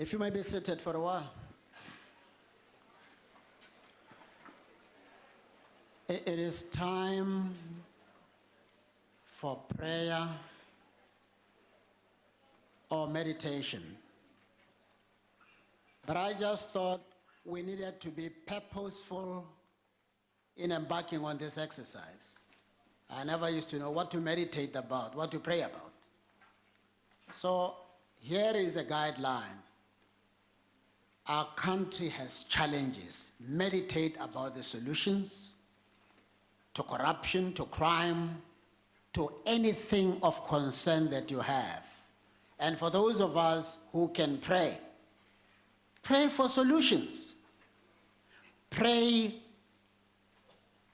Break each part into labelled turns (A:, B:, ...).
A: If you may be seated for a while. It is time for prayer or meditation. But I just thought we needed to be purposeful in embarking on this exercise. I never used to know what to meditate about, what to pray about. So here is a guideline. Our country has challenges. Meditate about the solutions to corruption, to crime, to anything of concern that you have. And for those of us who can pray, pray for solutions. Pray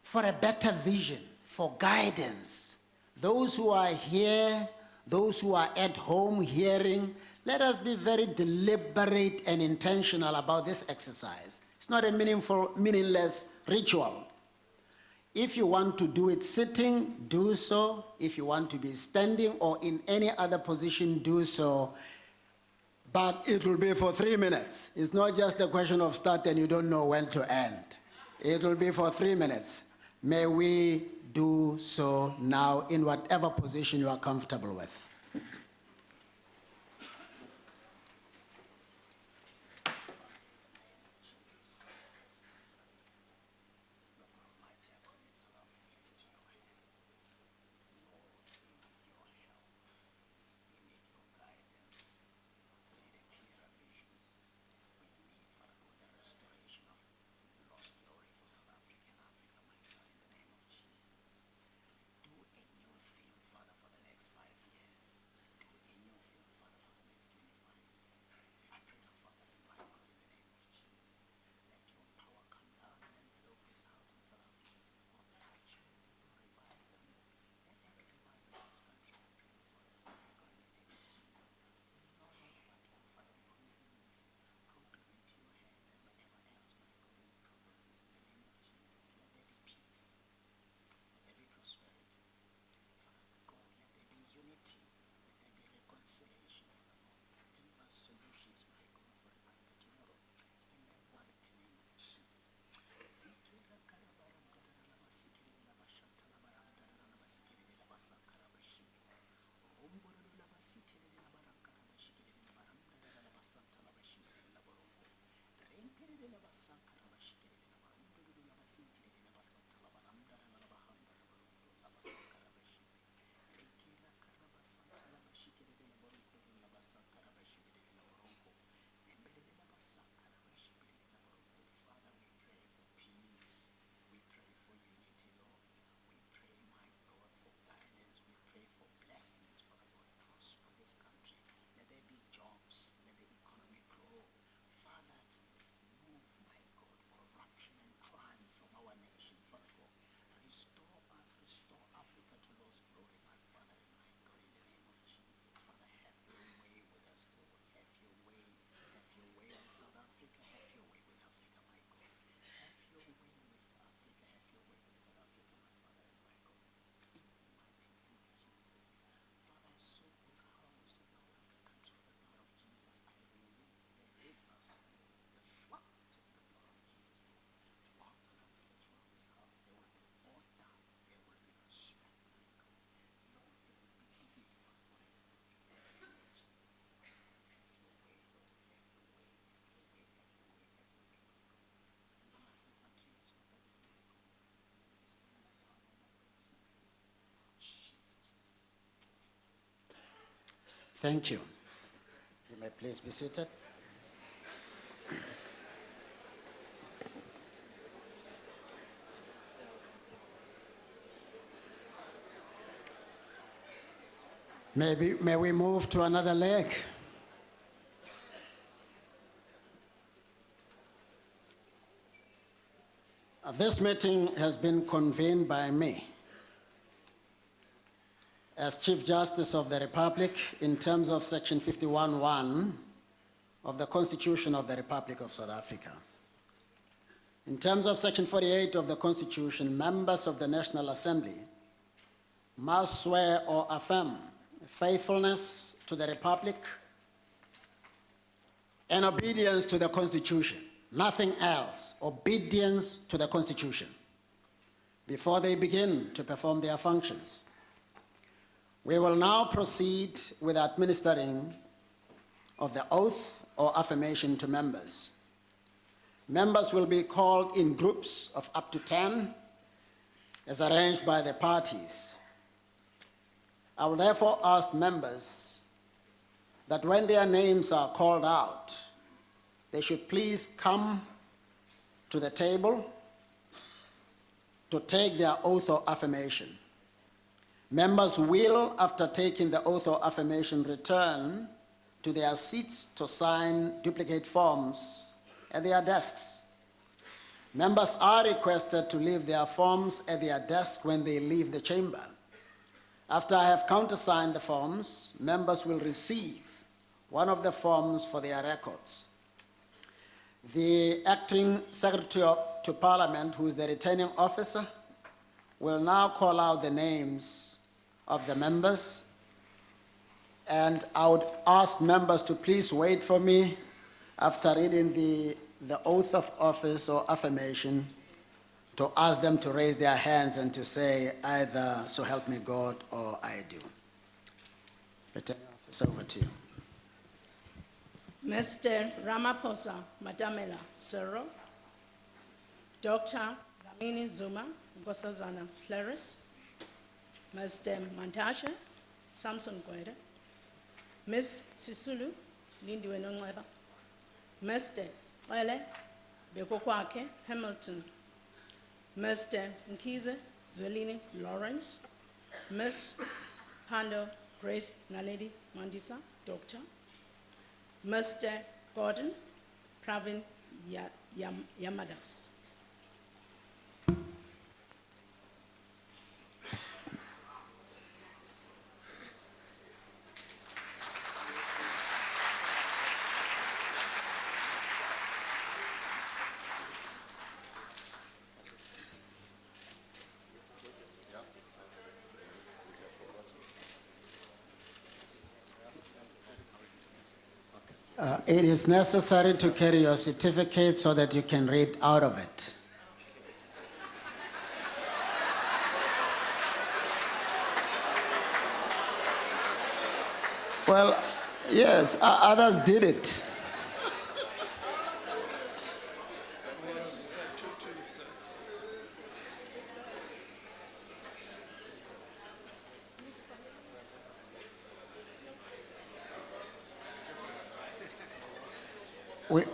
A: for a better vision, for guidance. Those who are here, those who are at home hearing, let us be very deliberate and intentional about this exercise. It's not a meaningless ritual. If you want to do it sitting, do so. If you want to be standing or in any other position, do so. But it will be for 3 minutes. It's not just a question of start and you don't know when to end. It will be for 3 minutes. May we do so now in whatever position you are comfortable with. Thank you. You may please be seated. May we move to another leg? This meeting has been convened by me as Chief Justice of the Republic in terms of Section 51(1) of the Constitution of the Republic of South Africa. In terms of Section 48 of the Constitution, members of the National Assembly must swear or affirm faithfulness to the Republic and obedience to the Constitution. Nothing else. Obedience to the Constitution before they begin to perform their functions. We will now proceed with administering of the oath or affirmation to members. Members will be called in groups of up to 10 as arranged by the parties. I will therefore ask members that when their names are called out, they should please come to the table to take their oath or affirmation. Members will, after taking the oath or affirmation, return to their seats to sign duplicate forms at their desks. Members are requested to leave their forms at their desk when they leave the chamber. After I have countersigned the forms, members will receive one of the forms for their records. The acting Secretary to Parliament, who is the returning officer, will now call out the names of the members, and I would ask members to please wait for me after reading the oath of office or affirmation to ask them to raise their hands and to say either "so help me God" or "I do." Returning officer, over to you.
B: Mr. Ramaphosa Madamela Cyril, Dr. Dlamini Zuma Nkosazana Clarice, Mr. Mantashe Samson Gwede, Ms. Sisulu Lindiwe Nongceba, Mr. Ele Bekokwake Hamilton, Mr. Nkize Zwelini Lawrence, Ms. Pando Grace Naledi Mandisa, Doctor, Mr. Gordon Pravin Yamadas.
A: It is necessary to carry your certificate so that you can read out of it. Well, yes, others did it.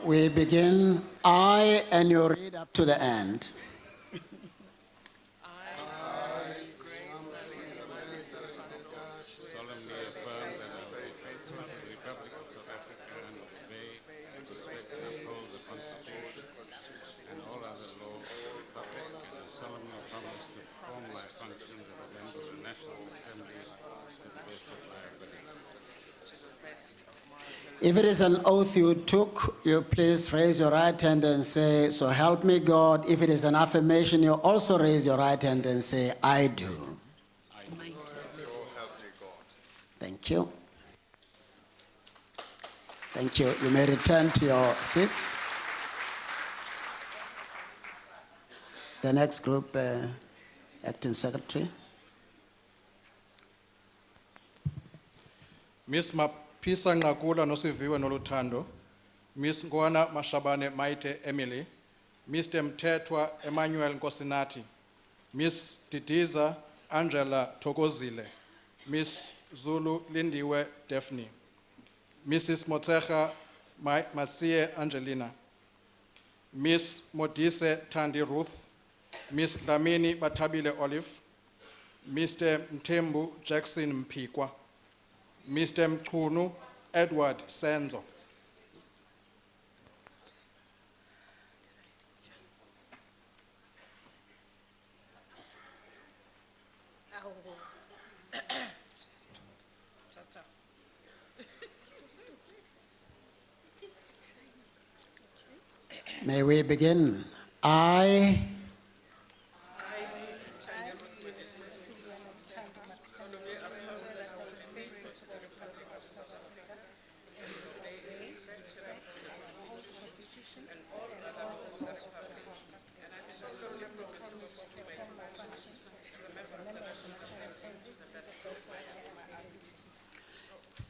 A: We begin, I, and you read up to the end.
C: Solemnly affirm that I will be faithful to the Republic of South Africa and obey, respect, and uphold the Constitution and all other laws of the Republic, and I solemnly promise to perform my functions as a member of the National Assembly to the best of my ability.
A: If it is an oath you took, you please raise your right hand and say, "So help me God." If it is an affirmation, you also raise your right hand and say, "I do." Thank you. Thank you. You may return to your seats. The next group, Acting Secretary.
D: Miss Maphisa Nqakula Nosiviwe Noluthando, Miss Ngwana Mashabane Maite Emily, Mr. Mthethwa Emmanuel Nkosinati, Miss Didiza Angela Thokozile, Miss Zulu Lindiwe Daphne, Mrs. Motsecha Matsiye Angelina, Miss Modise Thandi Ruth, Miss Dlamini Batabile Olive, Mr. Mthembu Jackson Mpikwa, Mr. Mchunu Edward Senzo.
A: May we begin? I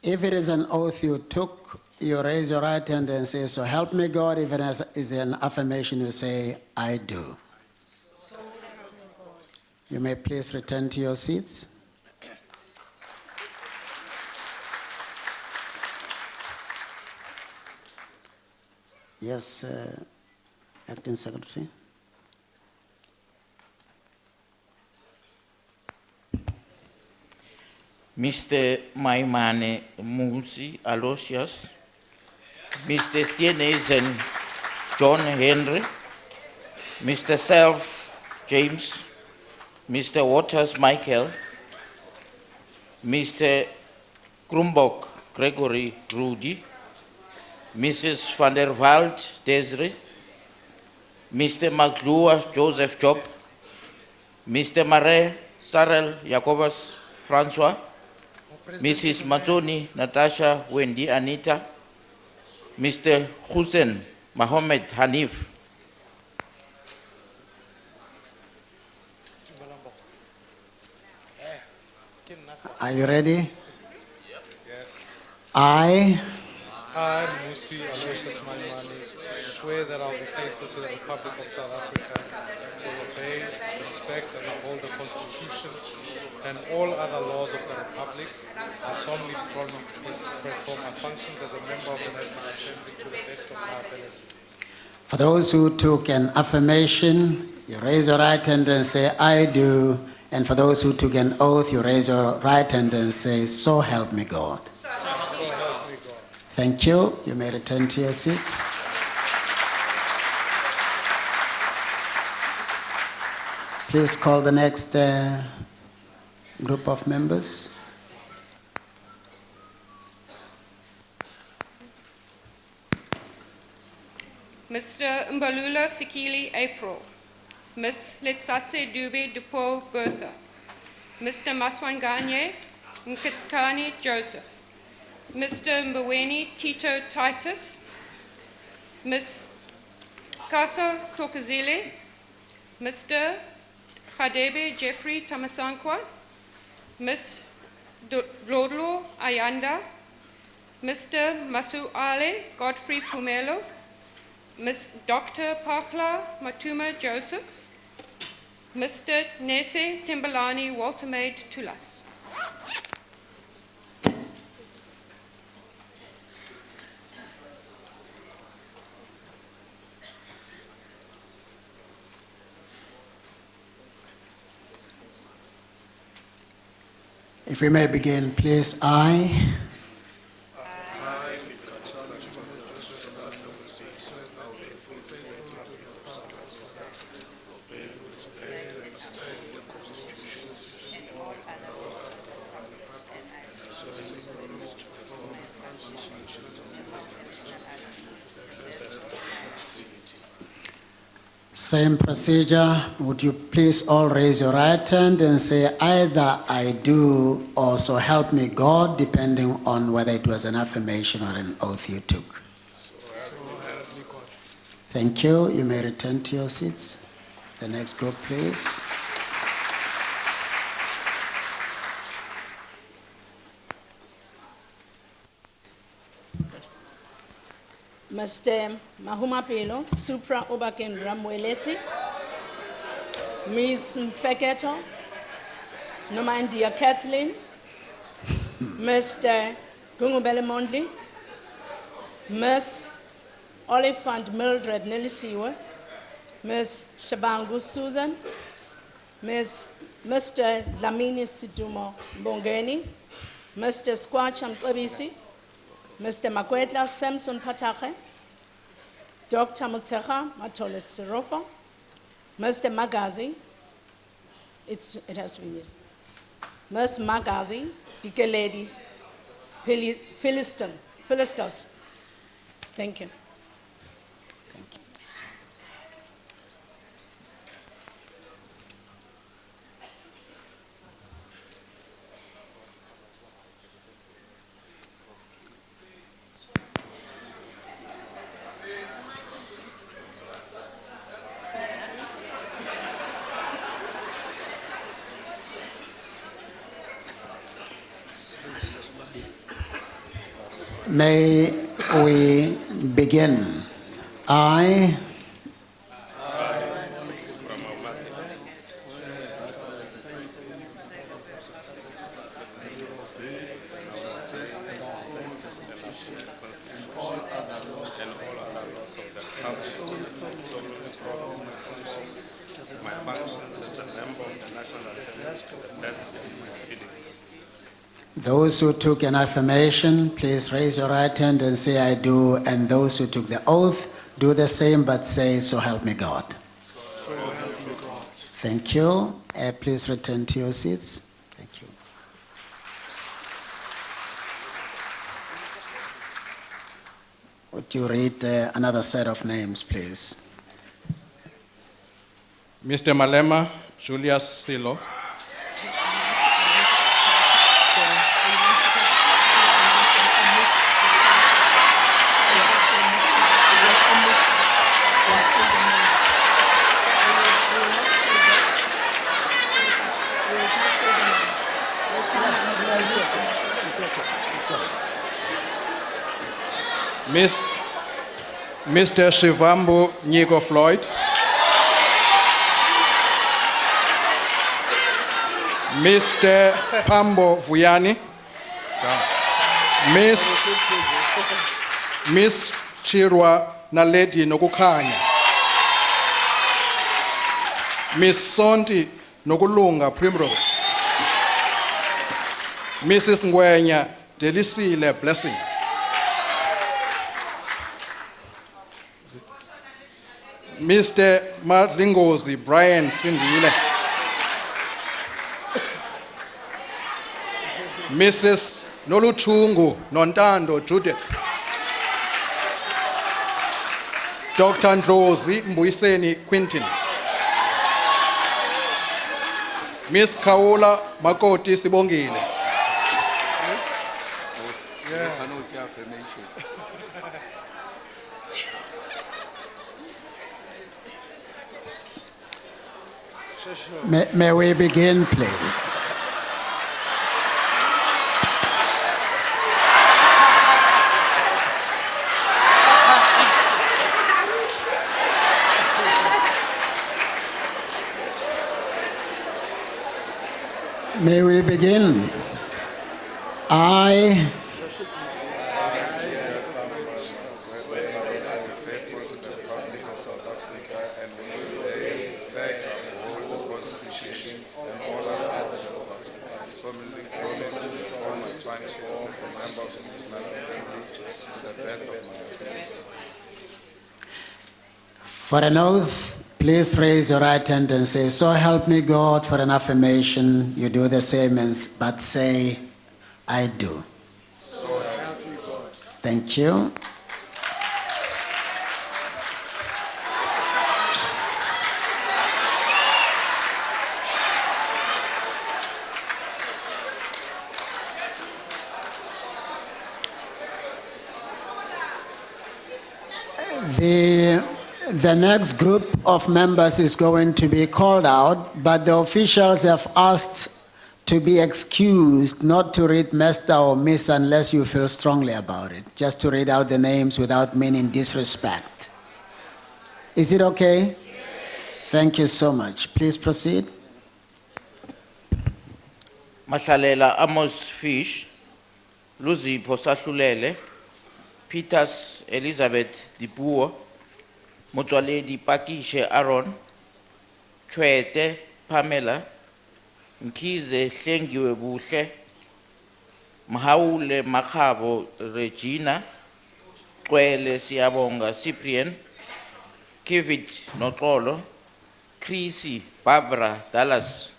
A: If it is an oath you took, you raise your right hand and say, "So help me God." If it is an affirmation, you say, "I do." You may please return to your seats. Yes, Acting Secretary.
E: Mr. Maimane Musi Aloysius, Mr. Steenhuisen John Henry, Mr. Self James, Mr. Waters Michael, Mr. Krumbok Gregory Rudy, Mrs. van der Walt Desiree, Mr. Maglua Joseph Job, Mr. Mare Cyril Jacobus Francois, Mrs. Matoni Natasha Wendy Anita, Mr. Hussein Mohammed Hanif,
A: Are you ready?
F: Yes.
A: I
F: I, Musi Aloysius Maimane, swear that I will be faithful to the Republic of South Africa, will obey, respect, and uphold the Constitution and all other laws of the Republic. I solemnly promise to perform my functions as a member of the National Assembly to the best of my ability.
A: For those who took an affirmation, you raise your right hand and say, "I do." And for those who took an oath, you raise your right hand and say, "So help me God."
F: So help me God.
A: Thank you. You may return to your seats. Please call the next group of members.
G: Mr. Mbalula Fikili April, Ms. Letsatse Dube Dupo Bertha, Mr. Maswanganye Mkitani Joseph, Mr. Mbaweni Tito Titus, Ms. Kaso Klokazile, Mr. Khadebe Jeffrey Tamasankwa, Ms. Lodlo Ayanda, Mr. Masu Ale Godfrey Pumelo, Ms. Dr. Pahla Matuma Joseph, Mr. Nese Timbalani Waltermaid Tulas.
A: If we may begin, please. I Same procedure. Would you please all raise your right hand and say, "Either I do" or "So help me God," depending on whether it was an affirmation or an oath you took. Thank you. You may return to your seats. The next group, please.
B: Mr. Mahumapelo, Supra Obaken Ramweleti, Ms. Mfeketo, Nomandia Kathleen, Mr. Gungubele Mondli, Ms. Oliphant Mildred Nelisiwe, Ms. Shabangu Susan, Mr. Lamini Situmo Bongeni, Mr. Squacham Tlebisi, Mr. Makwetla Samson Patache, Dr. Mutsecha Matoles Sirofo, Mr. Magazi, it has to be yes. Ms. Magazi, Dikeledi, Philistos. Thank you.
A: May we begin. I,
C: and all other laws of the Council and solemnly promise my functions as a member of the National Assembly to the best of my ability.
A: those who took an affirmation, please raise your right hand and say, I do. And those who took the oath, do the same, but say, so help me God. Thank you. Please return to your seats. Thank you. Would you read another set of names, please?
D: Mr. Malema Julius Silo, Mr. Shivambu Nyiko Floyd, Mr. Pambo Vuyani, Miss Chirwa Naledi Nokukhanya, Miss Sonti Nokulunga Primrose, Mrs. Ngwenya Delisile Blessing, Mr. Madlingozi Brian Sindile, Mrs. Noluchungu Nontando Judith, Dr. Ndlozi Mbuyiseni Quintin, Miss Kaula Makoti Sibongile,
A: May we begin, please? May we begin? I, for an oath, please raise your right hand and say, so help me God. For an affirmation, you do the same, but say, I do. So help me God. Thank you. The next group of members is going to be called out, but the officials have asked to be excused not to read Mr. or Miss unless you feel strongly about it, just to read out the names without meaning disrespect. Is it okay? Yes. Thank you so much. Please proceed.
E: Mahlalela Amos Fish, Luzipho Sahlulele, Peters Elizabeth Dipuo, Motswaledi Pakishe Aaron, Chwete Pamela, Mkhize Hlengiwe Buhle, Mhaule Makhabo Regina, Kwele Siyabonga Cyprian, Kivit Noxolo, Chrissy Barbara Dallas.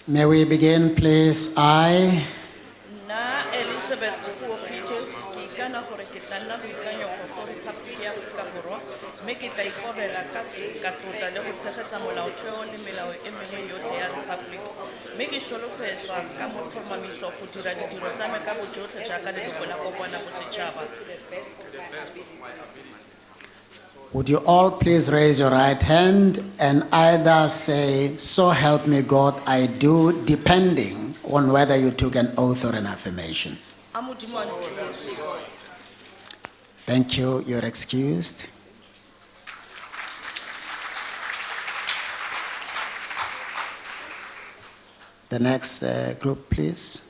A: May we begin, please? I,
H: Na Elizabeth Tupuo Peters, ke ikana gore ke tla nna boikanyo go Rephapoliki ya Aforika Borwa, mme ke tla ikobela ka tlotla le go tshegetsa molaotheo le melao e mengwe yotlhe ya Rephapoliki, mme ke solofetswa ka motlhomamiso go dira ditiro tsa me ka bojotlhe jaaka leloko la kopana bosetšhaba.
A: Would you all please raise your right hand and either say, "So help me God, I do," depending on whether you took an oath or an affirmation.
H: A Modimo a nthuse.
A: Thank you. You're excused. The next group, please.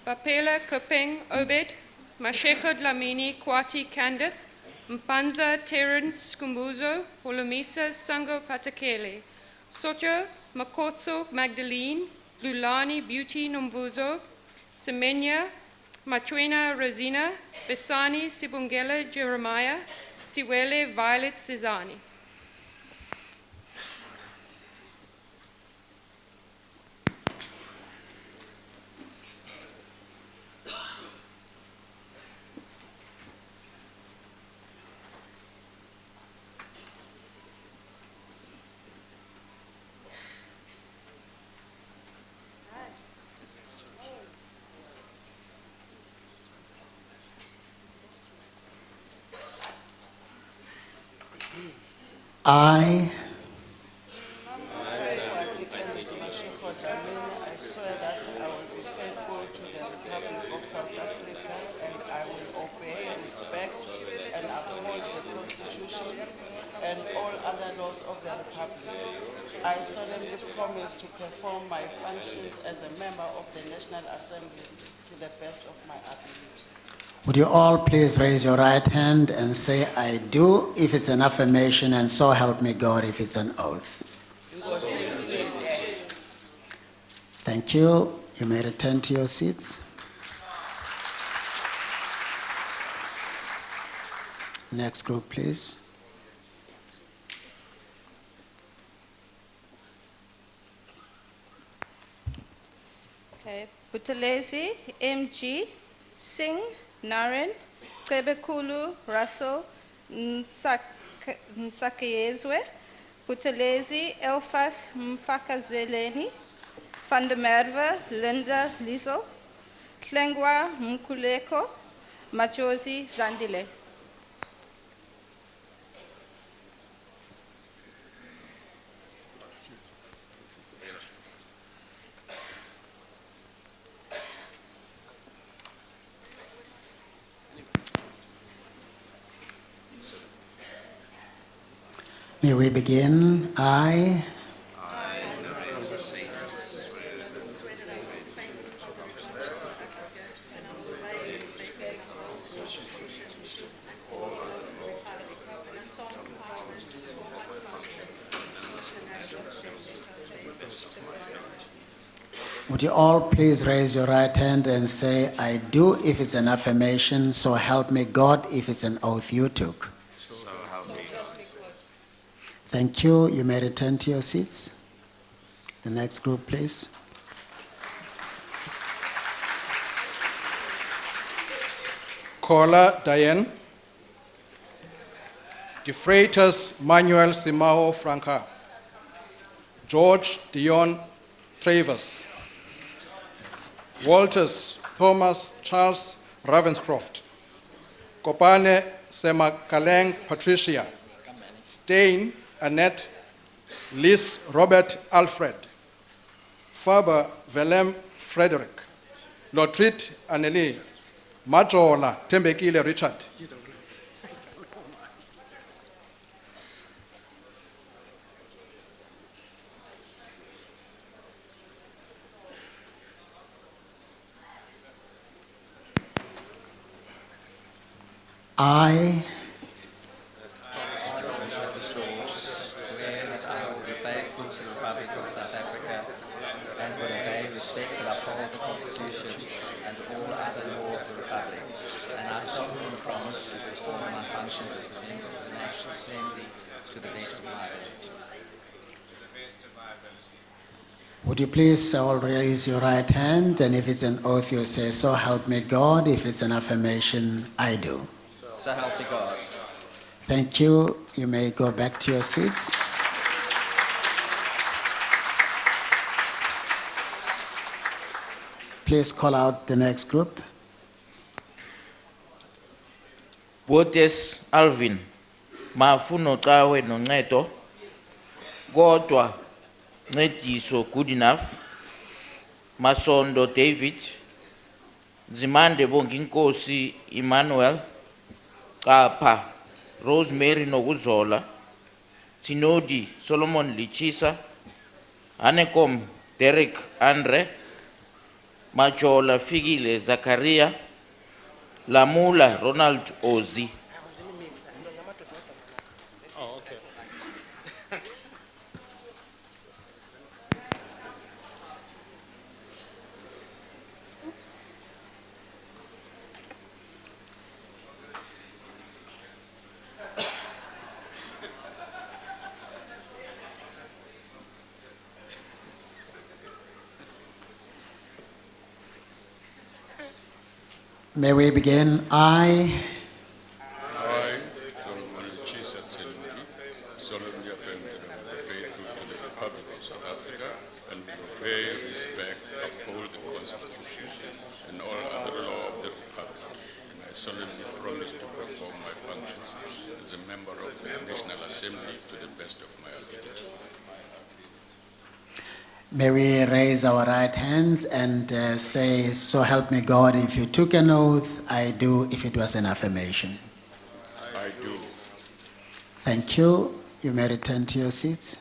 G: Bapela Kopeng Obed, Mashego Dlamini Kwati Candace, Mpanza Terence Skumbuzo, Holomisa Sango Patakele, Soto Makotso Magdalene, Lulani Beauty Nomvuzo, Semenya Machwena Rosina, Besani Sibungela Jeremiah, Siwele Violet Cezani.
A: I,
H: I swear that I will be faithful to the Republic of South Africa and I will obey, respect, and uphold the Constitution and all other laws of the Republic. I solemnly promise to perform my functions as a member of the National Assembly to the best of my ability.
A: would you all please raise your right hand and say, "I do," if it's an affirmation, and "So help me God," if it's an oath. Thank you. You may return to your seats. Next group, please.
I: Okay. Buthelezi, MG, Singh, Narend, Kebekulu, Russell, Nsakayezwe, Buthelezi, Elfas Mfakazeleni, Van der Merwe, Linda Liesel, Klengwa Mkuleko, Majosi Zandile.
A: May we begin? I, would you all please raise your right hand and say, "I do," if it's an affirmation, "So help me God," if it's an oath you took. Thank you. You may return to your seats. The next group, please.
D: Kola Diane, De Freitas Manuel Simao Franca, George Dion Travers, Walters Thomas Charles Ravenscroft, Kopane Semakaleng Patricia, Stein Annette Liz Robert Alfred, Faber Velem Frederick, Lotrit Anneli, Majola Tembekile Richard,
A: I,
J: Swear that I will be faithful to the Republic of South Africa and will obey, respect, and uphold the Constitution and all other laws of the Republic. And I solemnly promise to perform my functions as a member of the National Assembly to the best of my ability.
A: Would you please all raise your right hand, and if it's an oath, you say, "So help me God." If it's an affirmation, "I do."
J: So help me God.
A: Thank you. You may go back to your seats. Please call out the next group.
E: Botes Alvin, mafuno cawe no ncedo, kodwa ncediso good enough, Masondo David, Zimande Bonginkosi Emmanuel, Kapa, Rosemary Noguzola, Tinodi Solomon Lichisa, Anekom Derek Andre, Majola Figile Zakaria, Lamula Ronald Ozi.
F: Oh, okay.
A: May we begin? I,
C: Solomon Chisa Tselmudi, solemnly affirm that I will be faithful to the Republic of South Africa and will obey, respect, uphold the Constitution and all other law of the Republic. And I solemnly promise to perform my functions as a member of the National Assembly to the best of my ability.
A: may we raise our right hands and say, "So help me God." If you took an oath, "I do." If it was an affirmation.
C: I do.
A: Thank you. You may return to your seats.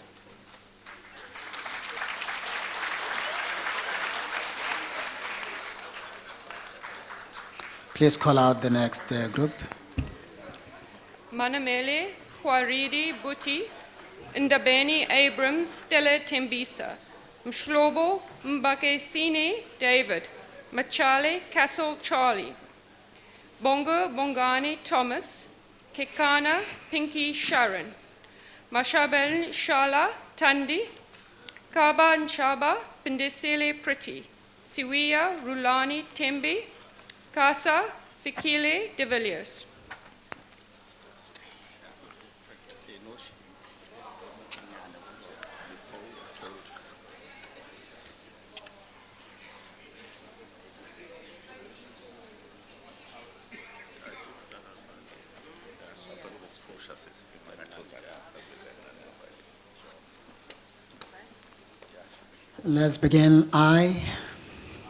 A: Please call out the next group.
G: Manamele Khwaridi Buti, Ndabeni Abrams Stella Tembisa, Mshlobo Mbakesini David, Machale Castle Charlie, Bongo Bongani Thomas, Kekana Pinky Sharon, Mashabel Shala Tandi, Kaba Nshaba Pindesele Pretty, Siwia Rulani Tembi, Casa Fikile de Villiers.
A: Let's begin. I,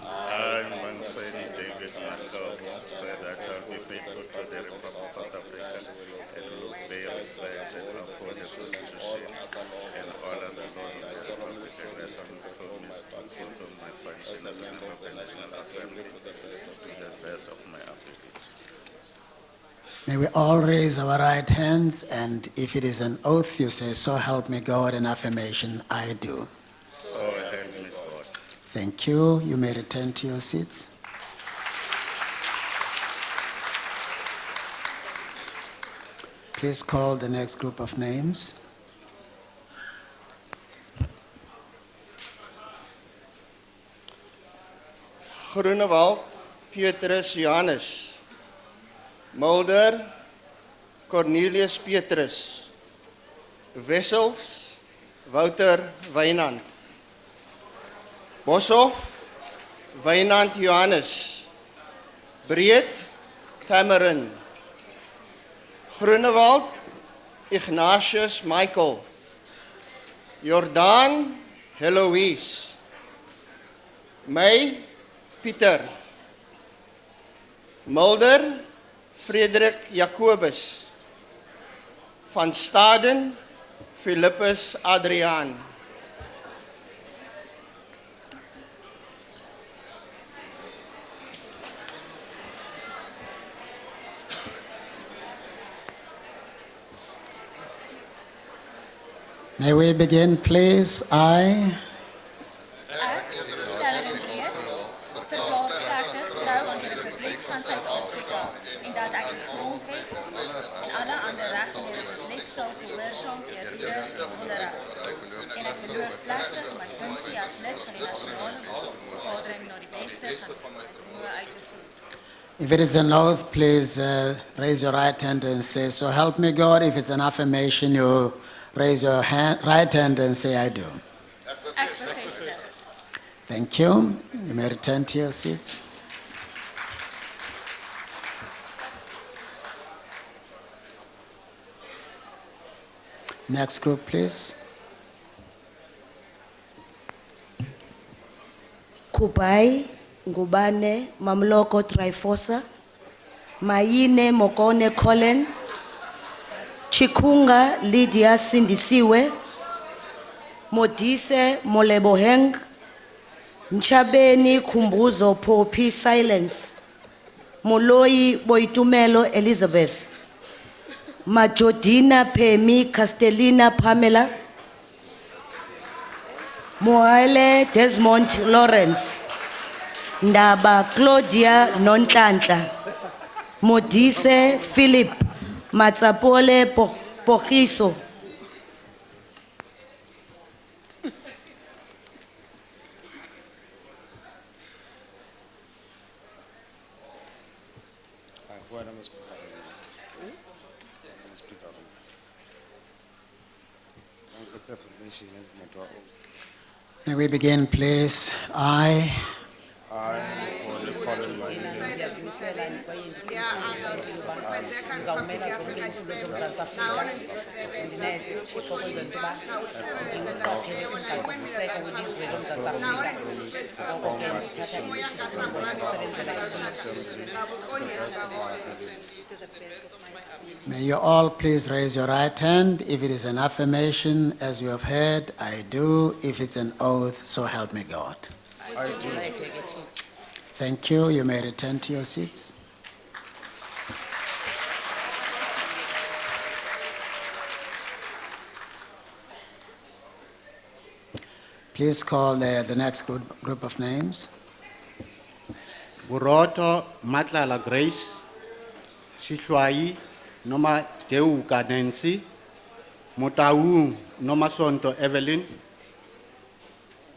K: I, Manseri David Mandel, swear that I will be faithful to the Republic of South Africa and will obey, respect, and uphold the Constitution and all other laws of the Republic, and I solemnly promise to fulfill my function as a member of the National Assembly to the best of my ability.
A: may we all raise our right hands, and if it is an oath, you say, "So help me God." An affirmation, "I do."
K: So help me God.
A: Thank you. You may return to your seats. Please call the next group of names.
L: Groenewald, Petrus Johannes, Mulder, Cornelius Petrus, Wessels, Wouter Wynand, Boshoff, Wynand Johannes, Breed, Cameron, Groenewald, Ignatius Michael, Jordaan, Heloise, May, Pieter, Mulder, Frederik Jacobus, Van Staden, Philippus Adriaan.
A: May we begin, please? I,
M: Verklaar ek trouw aan die Republiek van Suid-Afrika en dat ek die grondwet en alle ander regte in die Republiek sal gehoorsaam, eerbiedig en onderhou en ek beloof plegtig my funksie as lid van die nasionale vergadering na die beste van my vermoë uit te voer.
A: If it is an oath, please raise your right hand and say, "So help me God." If it's an affirmation, you raise your right hand and say, "I do."
M: Ek bevestig.
A: Thank you. You may return to your seats. Next group, please.
N: Kubai, Ngubane, Mamloko Trifosa, Maine Mokone Colin, Chikunga Lydia Sindisiwe, Modise Moleboheng, Nchabeni Kumbuzo Popi Silence, Moloi Boitumelo Elizabeth, Majodina Pemi Castellina Pamela, Moale Desmond Lawrence, Ndaba Claudia Nontlantla, Modise Philip Matsapole Pogiso,
A: May we begin, please? I, may you all please raise your right hand. If it is an affirmation, as you have heard, I do. If it's an oath, so help me God.
L: I do.
A: Thank you. You may return to your seats. Please call the next group of names.
O: Buroto Matlala Grace, Sihlwai Noma Deuka Nancy, Motaung Noma Sonto Evelyn,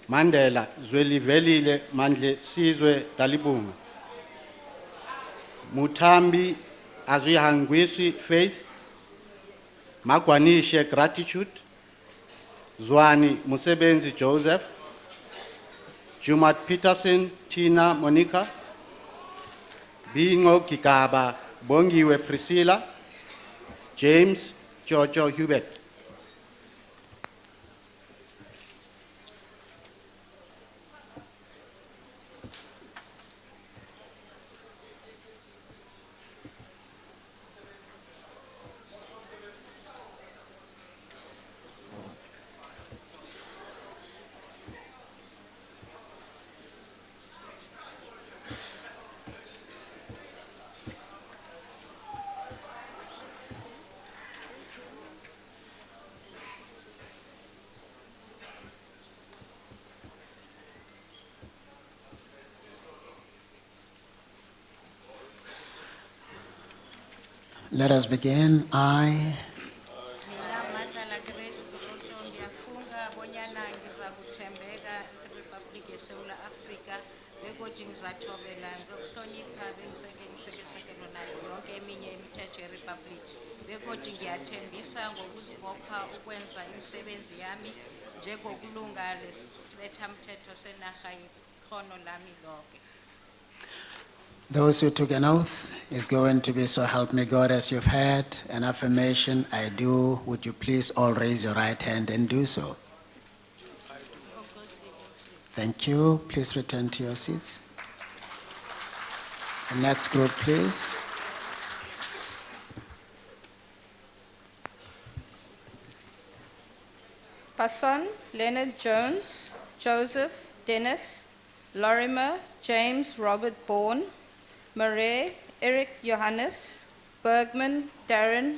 O: Mandela Zweli Velile Mandle Sizwe Talibunga, Mutambi Azihangwisi Faith, Magwanishe Gratitude, Zwani Musebenzi Joseph, Jumat Peterson Tina Monica, Bingo Kikaba Bongiwe Priscilla, James Jojo Hubert.
A: Let us begin. I, those who took an oath is going to be so help me God as you've heard an affirmation, I do. Would you please all raise your right hand and do so? Thank you. Please return to your seats. The next group, please.
I: Passon, Leonard Jones, Joseph, Dennis, Lorimer, James Robert Bourne, Murray, Eric Johannes, Bergman, Darren,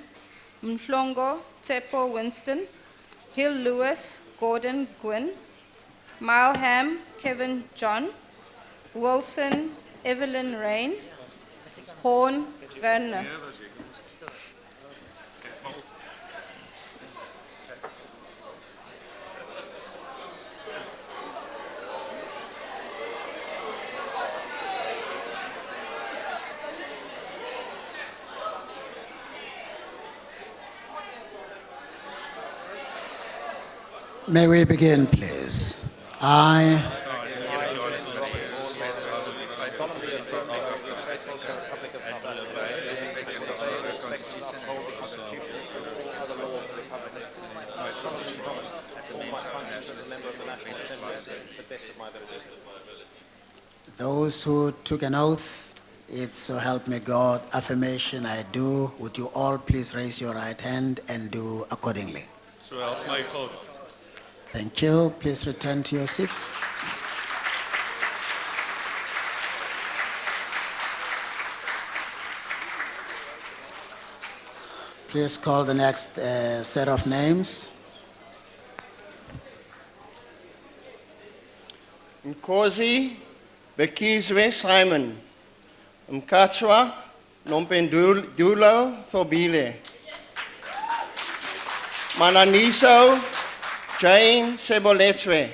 I: Mhlongo, Tsepo Winston, Hill Lewis, Gordon Gwynn, Mileham, Kevin John, Wilson, Evelyn Rain, Horn, Werner.
A: May we begin, please? I, those who took an oath, it's so help me God, affirmation I do. Would you all please raise your right hand and do accordingly?
P: So help my God.
A: Thank you. Please return to your seats. Please call the next set of names.
L: Nkosi Bekizwe Simon, Mkachwa Nompendulo Thobile, Mananiso Jane Seboletswe,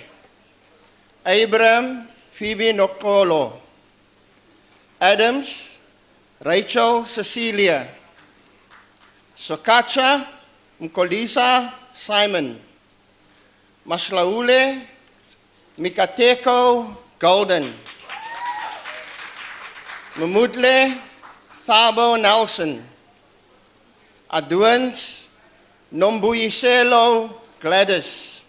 L: Abraham Phoebe Nokolo, Adams Rachel Cecilia, Sokacha Mkolisa Simon, Maslaule Mikateko Golden, Mamudle Thabo Nelson, Aduans Nombuyiselo Gladys,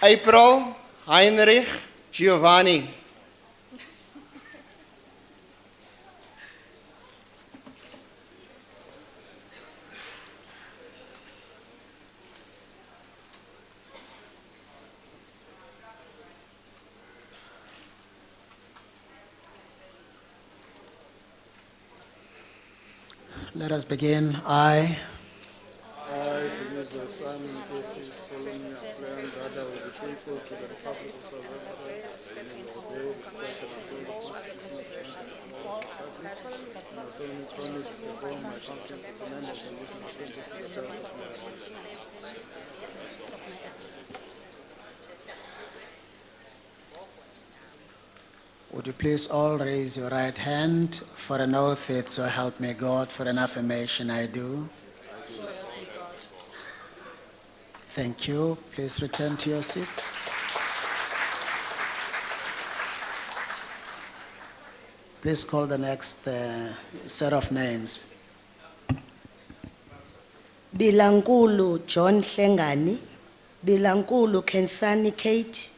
L: April Heinrich Giovanni,
A: Let us begin. I,
O: Simon solemnly affirm that I will be faithful to the Republic of South Africa and will obey, respect, and uphold the Constitution and laws of the Republic. I solemnly promise to perform my functions as a member of the legislature to the best of my ability.
A: would you please all raise your right hand for an oath, it's so help me God, for an affirmation I do. Thank you. Please return to your seats. Please call the next set of names.
N: Bilankulu John Hlengani, Bilankulu Kensani Kate,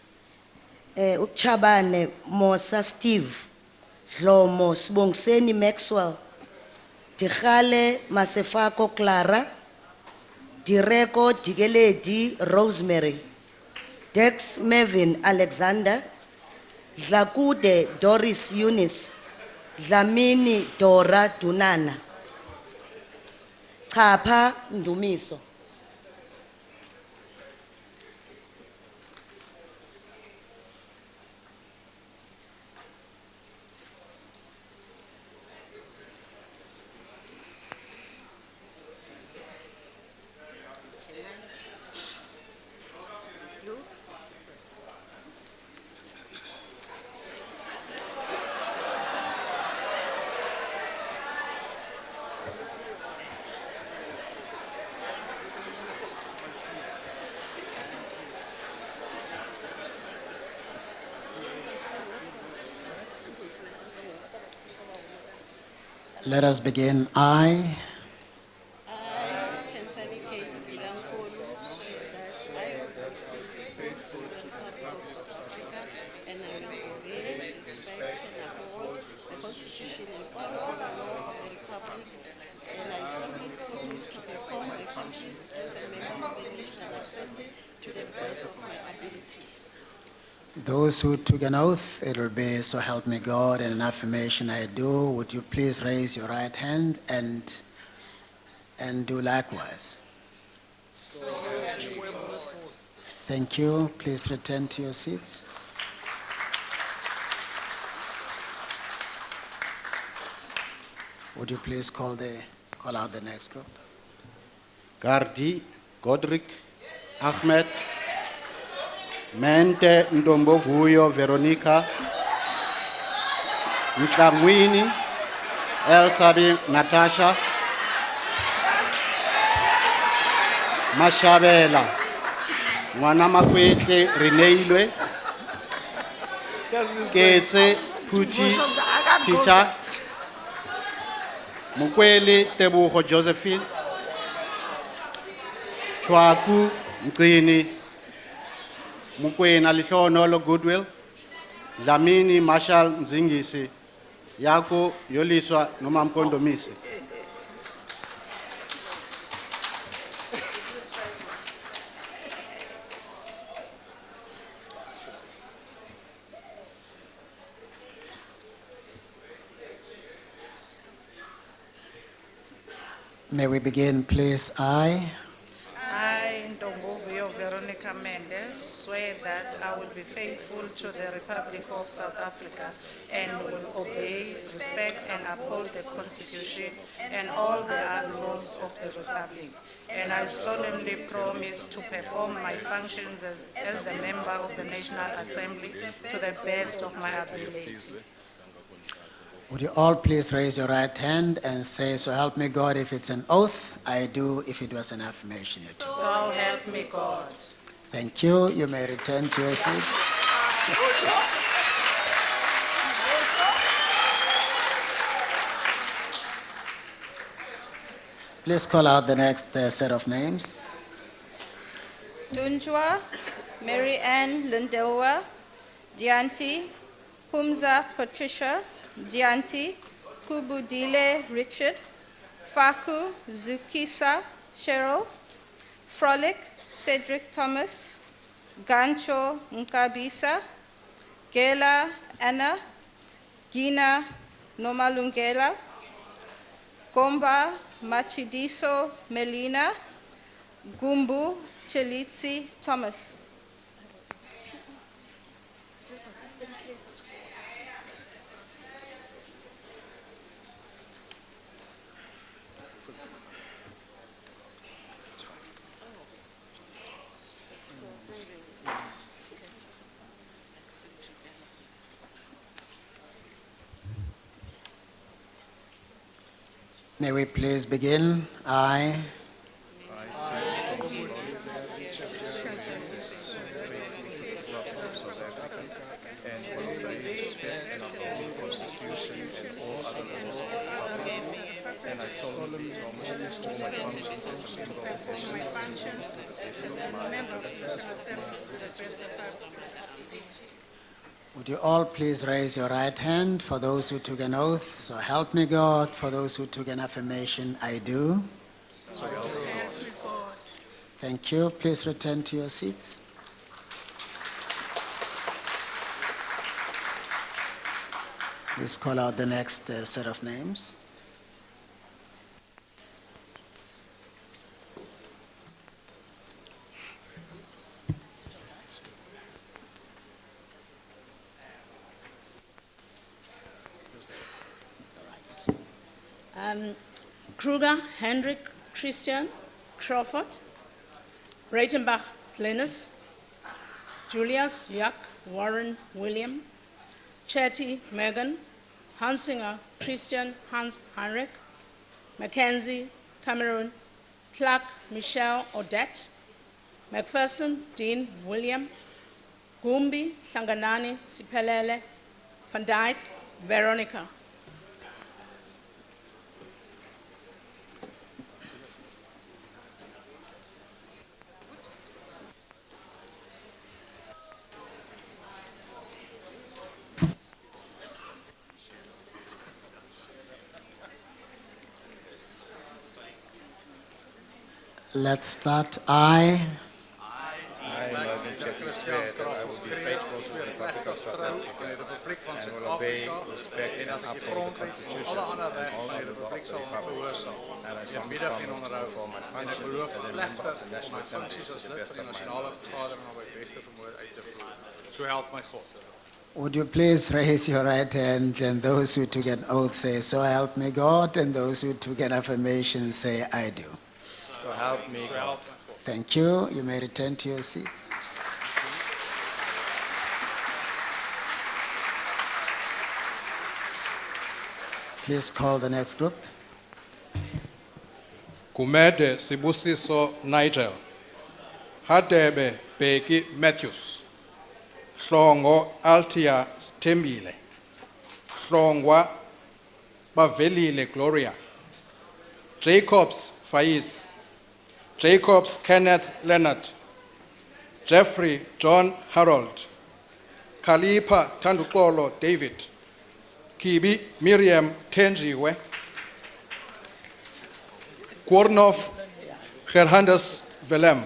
N: Uchabane Mosa Steve, Dlomo Sibongiseni Maxwell, Tikhale Masefako Clara, Direko Digeledi Rosemary, Dex Mevin Alexander, Dlakude Doris Eunice, Dlamini Dora Dunana, Chapha Ndumiso.
A: Let us begin. I, those who took an oath, it will be so help me God, and an affirmation I do. Would you please raise your right hand and do likewise? Thank you. Please return to your seats. Would you please call out the next group?
O: Gardi Godric Ahmed, Mente Ndombovuyo Veronica, Mtlamwini Elsabi Natasha, Mashabela,
P: Ngwana Makwetle Reneilwe, Ketse Puti Peter, Mukwele Tebogo Josephine, Chwaku Mqini, Mukwena Lihonolo Goodwill, Dlamini Marshall Mzingisi, Yako Yoliswa Nomampondomisi.
A: May we begin, please? I,
H: I, Ntongovuyo Veronica Mendes, swear that I will be faithful to the Republic of South Africa and will obey, respect, and uphold the Constitution and all the other laws of the Republic. And I solemnly promise to perform my functions as the member of the National Assembly to the best of my ability.
A: would you all please raise your right hand and say, so help me God? If it's an oath, I do. If it was an affirmation, you do.
H: So help me God.
A: Thank you. You may return to your seats. Please call out the next set of names.
I: Tunjwa, Mary Ann Lindelwa, Dianti, Pumza Patricia, Dianti, Kubudile Richard, Faku Zukisa Cheryl, Frolic Cedric Thomas, Gancho Nkabisa, Gela Anna, Gina Nomalungela, Gomba Machidiso Melina, Gumbu Chelitsi Thomas.
A: May we please begin? I,
F: And I solemnly promise to my functions as a member of the National Assembly to the best of my ability.
A: would you all please raise your right hand for those who took an oath? So help me God. For those who took an affirmation, I do. Thank you. Please return to your seats. Please call out the next set of names.
B: Kruger Hendrik Christian Crawford, Breitenbach Glennis, Julius Jack Warren William, Chetty Megan, Hansinger Christian Hans Heinrich, Mackenzie Cameron, Clark Michelle Odette, McPherson Dean William, Gumbi Shanganani Sipelele, Van Dyke Veronica.
A: Let's start. I,
D: Logan Chetty, swear that I will be faithful to the Republic of South Africa and will obey, respect, and uphold the Constitution and all the laws of the Republic. And I solemnly promise to perform my functions as a member of the National Assembly to the best of my ability.
F: So help my God.
A: would you please raise your right hand, and those who took an oath say, so help me God, and those who took an affirmation say, I do.
D: So help me God.
A: Thank you. You may return to your seats. Please call the next group.
D: Gumede Sibusiso Nigel, Hadebe
F: Bheki Matthews, Hlongo Altia Stembile, Hlongwa Bavelile Gloria, Jacobs Faiz, Jacobs Kenneth Leonard, Jeffrey John Harold, Kalipa Tandukolo David, Kibi Miriam Tenjiwe, Kornov Gerhandes Velem.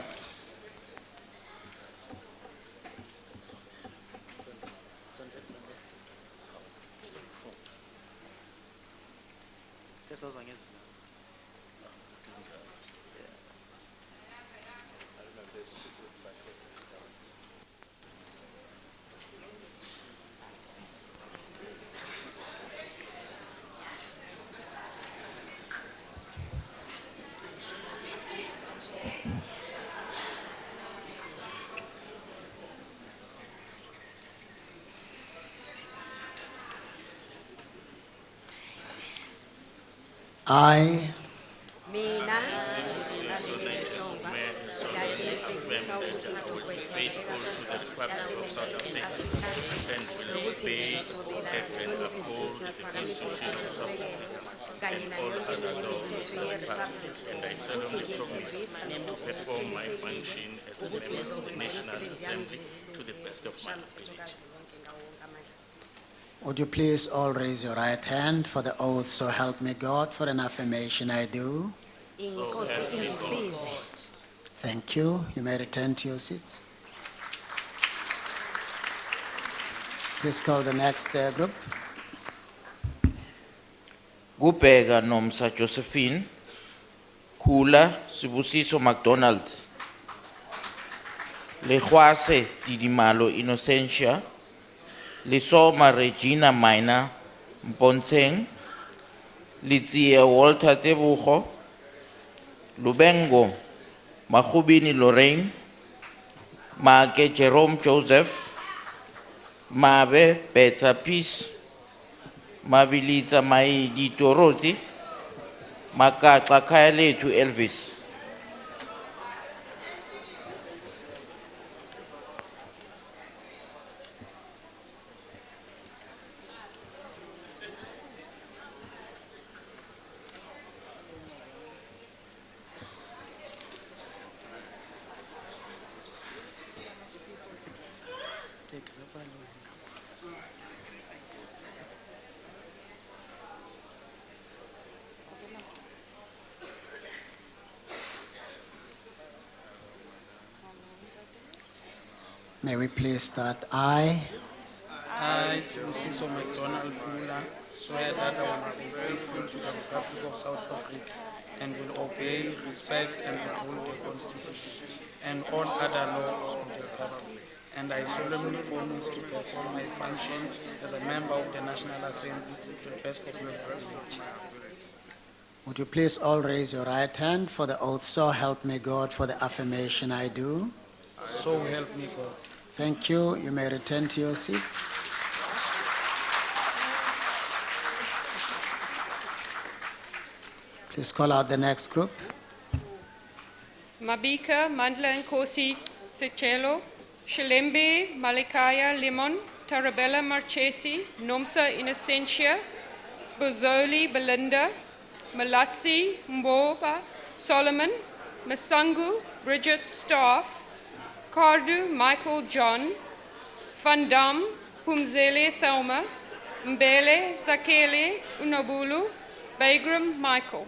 A: I,
Q: Mina ngizalelwe ngiyaqinisekisa ukuthi ngizokwenza nokuthi ngizothobela imithetho yaphakamiso yomthethosisekelo kanye nayo yonke eminye imithetho yeriphabhuliki futhi ngiyethembisa nokuqinisekisa ukuthi ngizovuna imisebenzi yami
A: would you please all raise your right hand for the oath, so help me God, for an affirmation I do.
Q: inkosi ingisize.
A: Thank you. You may return to your seats. Please call the next group.
E: Kubheka Nomsa Josephine, Kula Sibusiso McDonald, Lehwase Didimalo Innocentia, Lisoma Regina Maina Mpontseng, Litsie Walter Tebucho, Lubengo Mahubini Lorraine, Make Jerome Joseph, Mabe Petra Peace, Mabilita Maidi Dorothy, Makatla Kaele to Elvis.
A: May we please start? I,
R: Sibusiso McDonald Kula, swear that I will be faithful to the Republic of South Africa and will obey, respect, and uphold the Constitution and all other laws of the Republic. And I solemnly promise to perform my functions as a member of the National Assembly to the best of my ability.
A: would you please all raise your right hand for the oath, so help me God, for the affirmation I do?
R: So help me God.
A: Thank you. You may return to your seats. Please call out the next group.
G: Mabika Mandla Nkosi Sechelo, Shilembe Malikaya Limon, Tarabella Marchesi, Nomsa Innocentia, Bozoli Belinda, Malatsi Mboba Solomon, Masangu Bridget Staff, Kardu Michael John, Van Dam Pumzele Thelma, Mbele Zakele Unabulu, Bagram Michael.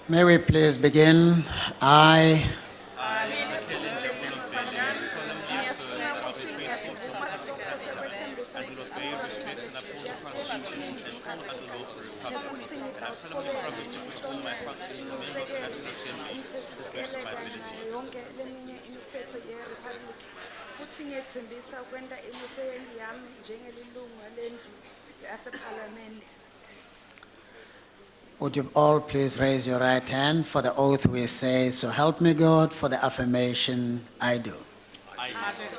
A: May we please begin? I,
J: Constitution and all other laws of the Republic, and I solemnly promise to perform my function as a member of the National Assembly to the best of my ability.
S: yonke leminye imithetho yeRepublic futhi ngiyethembisa ukwenta imisebenzi yami njengelilungu lendlu yasePhalamende.
A: Would you all please raise your right hand for the oath we say, so help me God, for the affirmation I do.
J: I do.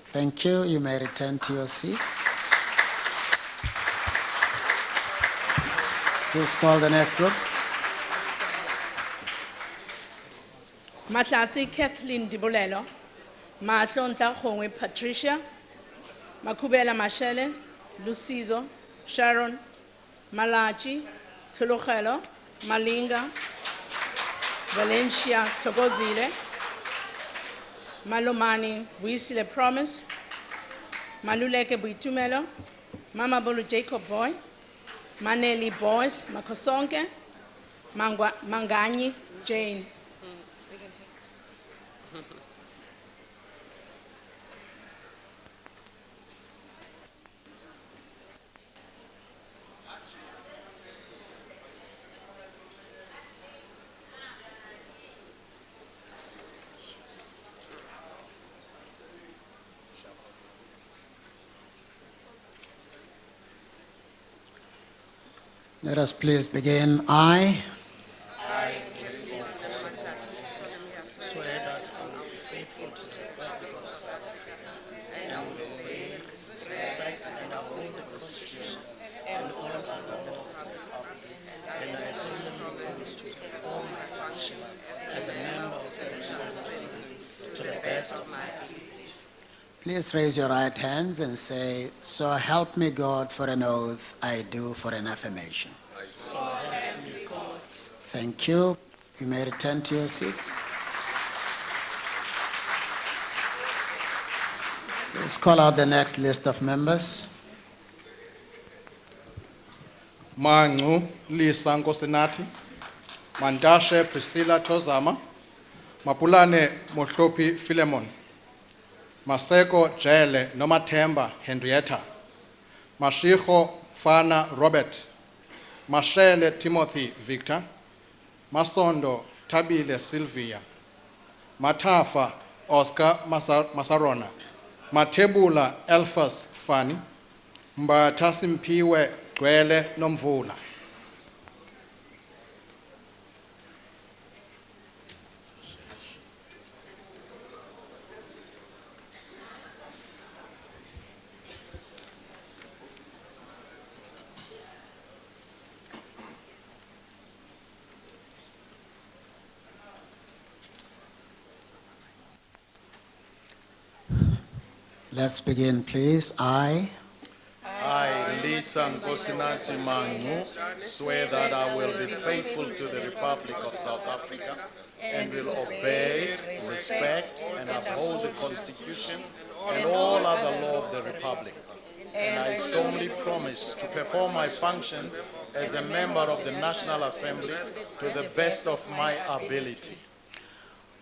A: Thank you. You may return to your seats. Please call the next group.
B: Matlatsi Kathleen Dibolelo, Matlonta Khongwe Patricia, Makubela Mashele, Lucizo, Sharon, Malachi, Tulogelo, Malinga, Valencia Togozile, Malomani Wisile Promise, Maluleke Buitumelo, Mama Bolu Jacob Boy, Maneli Boys Makosonke, Mangani Jane.
A: Let us please begin. I
R: swear that I will be faithful to the Republic of South Africa and I will obey, respect, and uphold the Constitution and all other laws of the Republic. And I solemnly promise to perform my functions as a member of the National Assembly to the best of my ability.
A: please raise your right hands and say, so help me God, for an oath I do, for an affirmation.
R: So help me God.
A: Thank you. You may return to your seats. Let's call out the next list of members.
P: Mangu Lisa Nkosinati, Mandashe Priscilla Tozama, Mapulane Mohlopi Philemon, Maseko Jele Nomathemba Henrietta, Mashiko Fana Robert, Mashele Timothy Victor, Masondo Tabile Sylvia, Matafa Oscar Masarona, Matebula Elphas Fani, Mbata Simpiwe Gwele Nomvula.
A: Let's begin, please. I
T: I, Lisa Nkosinati Mangu, swear that I will be faithful to the Republic of South Africa and will obey, respect, and uphold the Constitution and all other law of the Republic. And I solemnly promise to perform my functions as a member of the National Assembly to the best of my ability.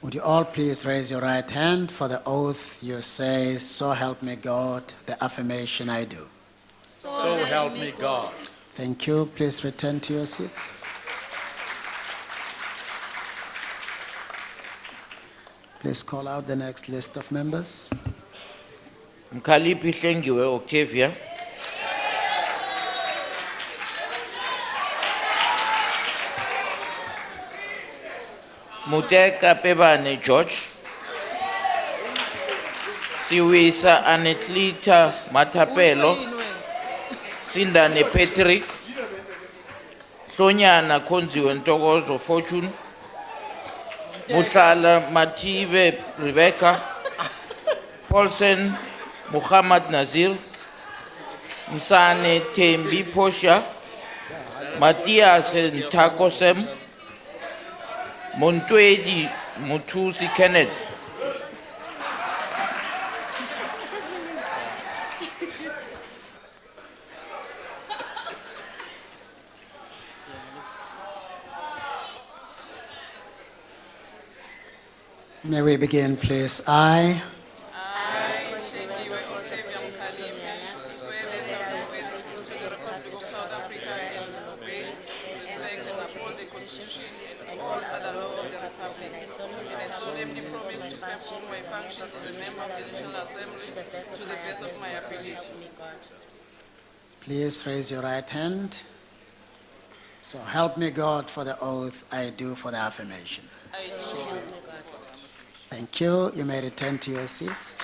A: Would you all please raise your right hand for the oath you say, so help me God, the affirmation I do.
T: So help me God.
A: Thank you. Please return to your seats. Please call out the next list of members.
E: Mkhaliphi Hlengiwe Octavia, Muteka Pebane George, Siwisa Anetlita Matapelo, Sindane Patrick, Hlonyana Konziwe Ntokozo Fortune, Muhlala Matibe Rebecca, Paulsen Muhammad Nazir, Msane Tembi Posha, Matthias Ntakosem, Montwedi Mutusi Kenneth,
A: May we begin, please. I
H: perform my functions as a member of the National Assembly to the best of my ability.
A: Please raise your right hand. So help me God for the oath I do for the affirmation. Thank you. You may return to your seats.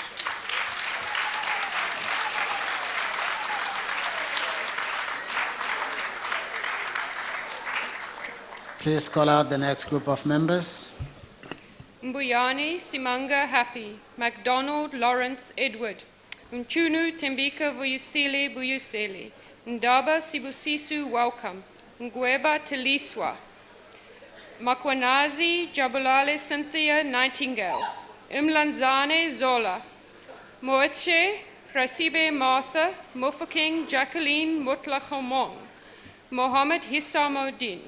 A: Please call out the next group of members.
G: Mbuyane Simanga Happy, MacDonald Lawrence Edward, Mchunu Tembika Vuyusile Buyusele, Ndaba Sibusisu Welcome, Ngweba Teliswa, Makwanazi Jabulale Cynthia Nightingale, Imlanzane Zola, Moeche Rasibe Martha, Mofokeng Jacqueline Mutlachomong, Mohammed Hissamuddin.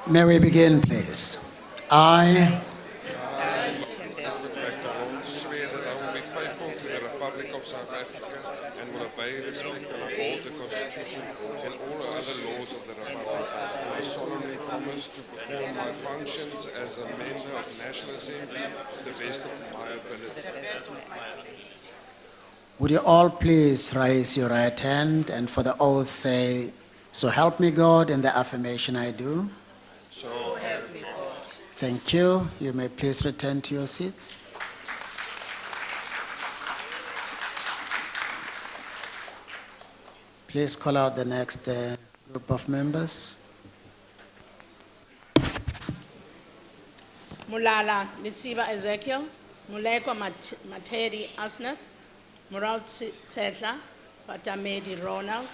A: May we begin, please? I
F: Swear that I will be faithful to the Republic of South Africa and will obey, respect, and uphold the Constitution and all other laws of the Republic. I solemnly promise to perform my functions as a member of the National Assembly to the best of my ability.
A: Would you all please raise your right hand and for the oath say, "So help me God," in the affirmation I do?
H: So help me God.
A: Thank you. You may please return to your seats. Please call out the next group of members.
B: Mulala Lisiba Ezekiel, Mulekwa Materi Asnath, Mural Tetla, Patamedi Ronald,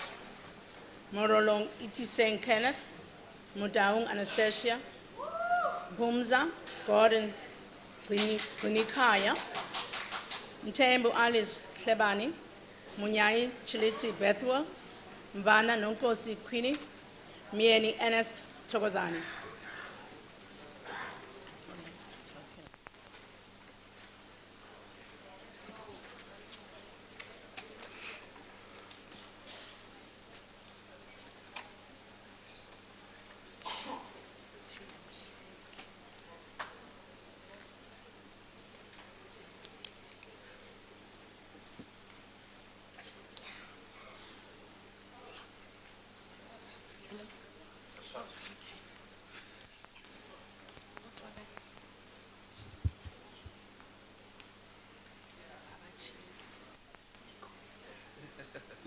B: Morolong Itiseng Kenneth, Mudaung Anastasia, Bumza, Gordon Gunikaya, Ntembu Alice Klebani, Munyai Chiliti Bethwell, Mvana Nonkosi Queenie, Mieni Ernest Tokozani.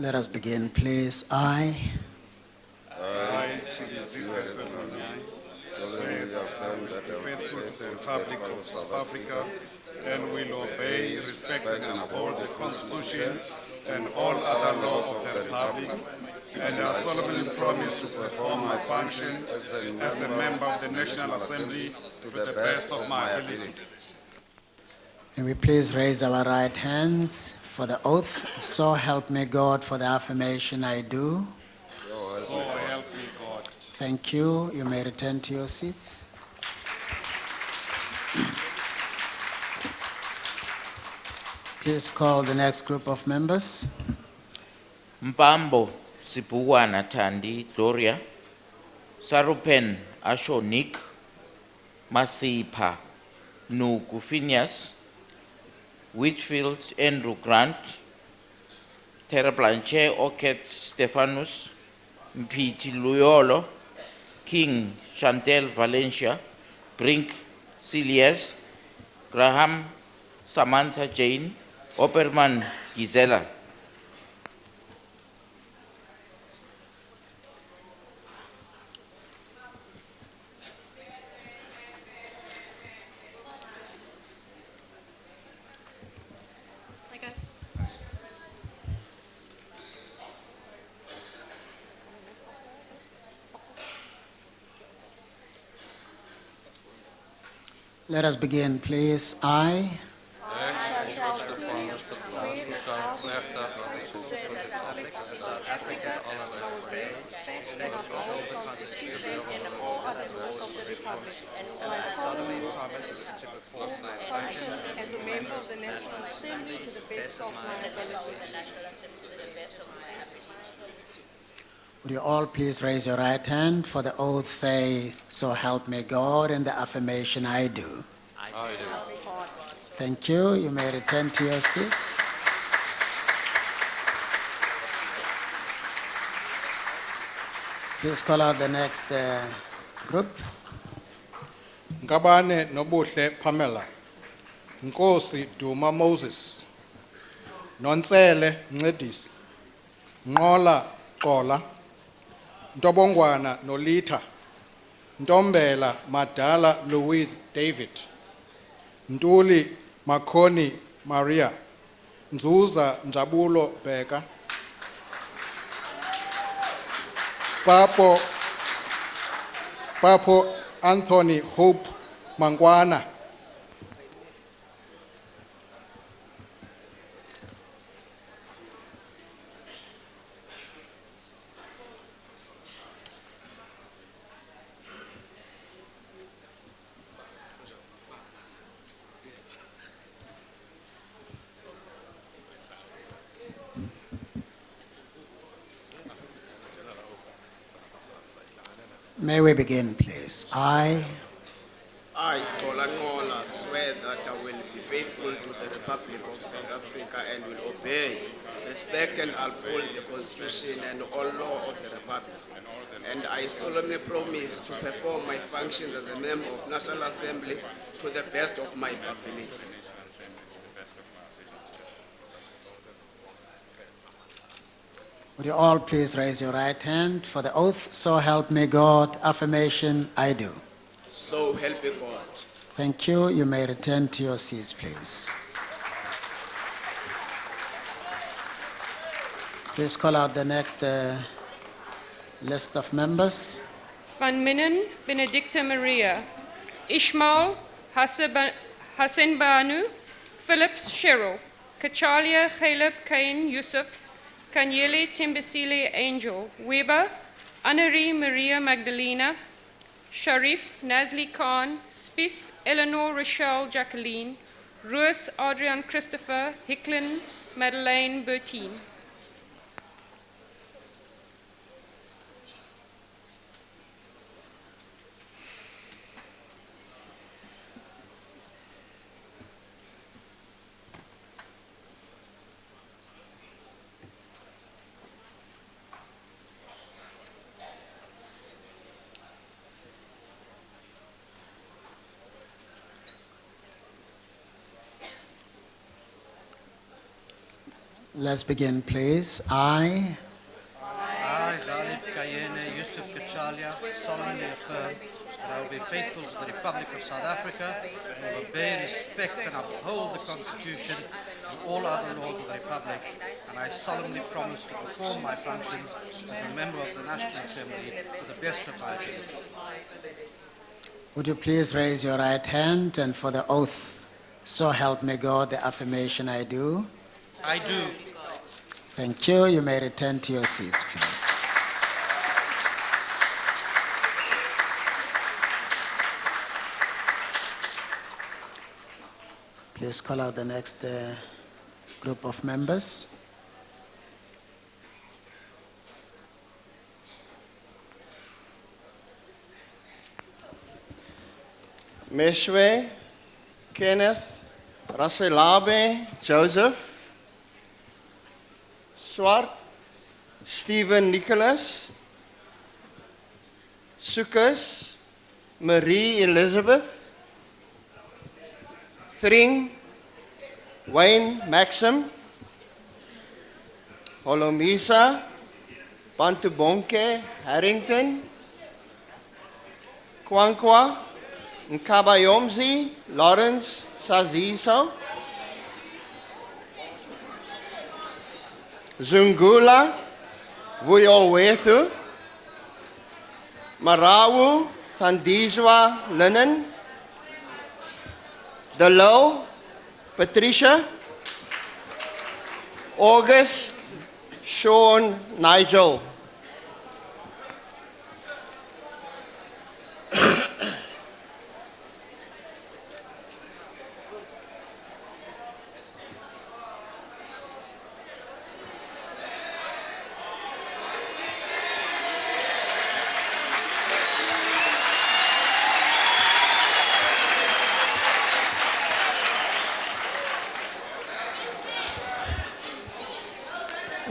A: Let us begin, please. I
T: solemnly affirm that I will be faithful to the Republic of South Africa and will obey, respect, and uphold the Constitution and all other laws of the Republic, and I solemnly promise to perform my functions as a member of the National Assembly to the best of my ability.
A: May we please raise our right hands for the oath. So help me God for the affirmation I do.
T: So help me God.
A: Thank you. You may return to your seats. Please call the next group of members.
E: Mpambo Sipugwana Tandi Gloria, Sarupen Ashonik, Masipa Nuku Phineas, Whitfield Andrew Grant, Terablanche Oket Stephanus, Mpiti Luyolo, King Chantel Valencia, Brink Cilias, Graham Samantha Jane, Opperman Gisela.
A: Let us begin, please. I
F: I shall keep the promise to
I: Constitution and all other laws of the Republic, and I solemnly promise to perform my functions as a member of the National Assembly to the best of my ability.
A: Would you all please raise your right hand for the oath? Say, so help me God, and the affirmation I do.
I: I do.
A: Thank you. You may return to your seats. Please call out the next group.
P: Ngabane Nobuhle Pamela, Nkosi Duma Moses, Nonsele Ncedisi, Nqola Xola, Ntobongwana Nolita, Ntombela Madala Louise David, Ntuli Makoni Maria, Nzuza Njabulo Beka, Papo Anthony Hope Mangwana,
A: May we begin, please? I
U: I, Kola Kola, swear that I will be faithful to the Republic of South Africa and will obey, respect and uphold the Constitution and all law of the Republic. And I solemnly promise to perform my functions as a member of National Assembly to the best of my ability.
A: Would you all please raise your right hand for the oath? So help me God. Affirmation, I do.
U: So help me God.
A: Thank you. You may return to your seats, please. Please call out the next list of members.
G: Van Minnen Benedicta Maria, Ishmael Hassan Banu, Phillips Cheryl, Kachalia Caleb Cain Yusuf, Kanyele Timbasile Angel, Weber, Annerie Maria Magdalena, Sharif Nazli Khan, Spies Eleanor Rochelle Jacqueline, Roos Adrian Christopher, Hicklin Madeleine Bertine.
A: Let's begin, please. I,
D: Ghalib Kayene Yusuf Kachalia, solemnly affirm that I will be faithful to the Republic of South Africa and will obey, respect and uphold the Constitution and all other laws of the Republic, and I solemnly promise to perform my functions as a member of the National Assembly to the best of my ability.
A: would you please raise your right hand and for the oath, so help me God, the affirmation I do.
D: I do.
A: Thank you. You may return to your seats, please. Please call out the next group of members.
L: Meshwe, Kenneth, Raselabe, Joseph, Swart, Stephen Nicholas, Sukas, Marie Elizabeth, Thring, Wayne Maxim, Holomisa, Bantubonke Harrington, Kwankwa, Nkabayomzi, Lawrence Saziso, Zungula, Vuyolwethu, Marawu, Thandizwa Linen, Delo, Patricia, August, Sean Nigel,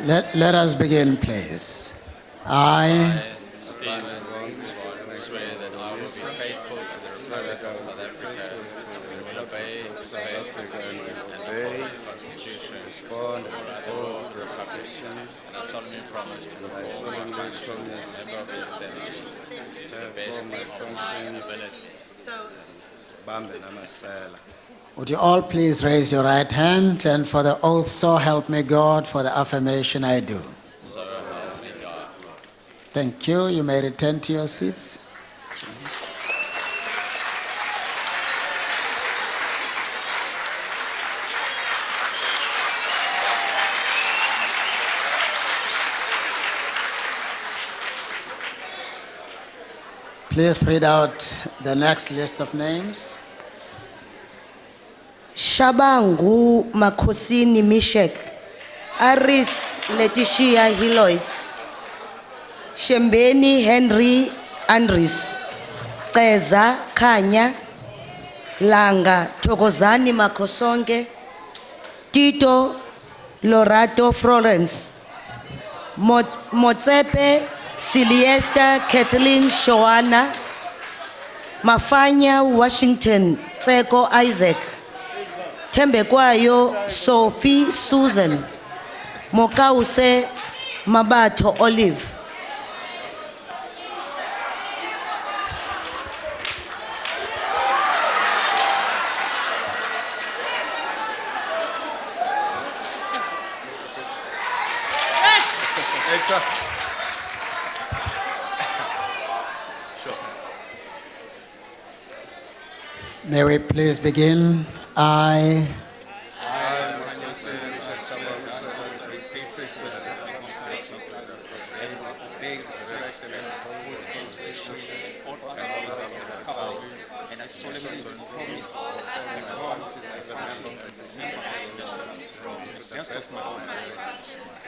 A: Let us begin, please. I,
D: Stephen, swear that I will be faithful to the Republic of South Africa and will obey, respect, and uphold the Constitution and all other laws of the Republic. And I solemnly promise to perform my functions as a member of the Senate to the best of my ability.
K: Bambe namasela.
A: would you all please raise your right hand, and for the oath, so help me God, for the affirmation I do.
D: So help me God.
A: Thank you. You may return to your seats. Please read out the next list of names.
N: Shabangu Makhosini Mishek, Aris Letitia Hilois, Shembeni Henry Andres, Ceza Kanya, Langa Thokozani Makosonge, Tito Lorato Florence, Motsepe Siliesta Kathleen Shoana, Mafanya Washington Tseko Isaac, Tembekwayo Sophie Susan, Mokause Mabato Olive.
A: May we please begin? I,
D: Justice Mogoeng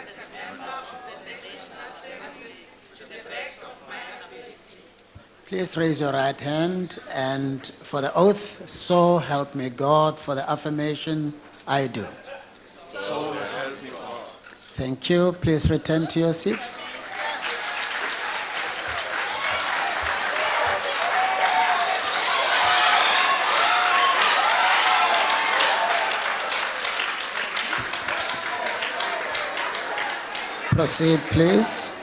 A: please raise your right hand, and for the oath, so help me God, for the affirmation I do.
K: So help me God.
A: Thank you. Please return to your seats. Proceed, please.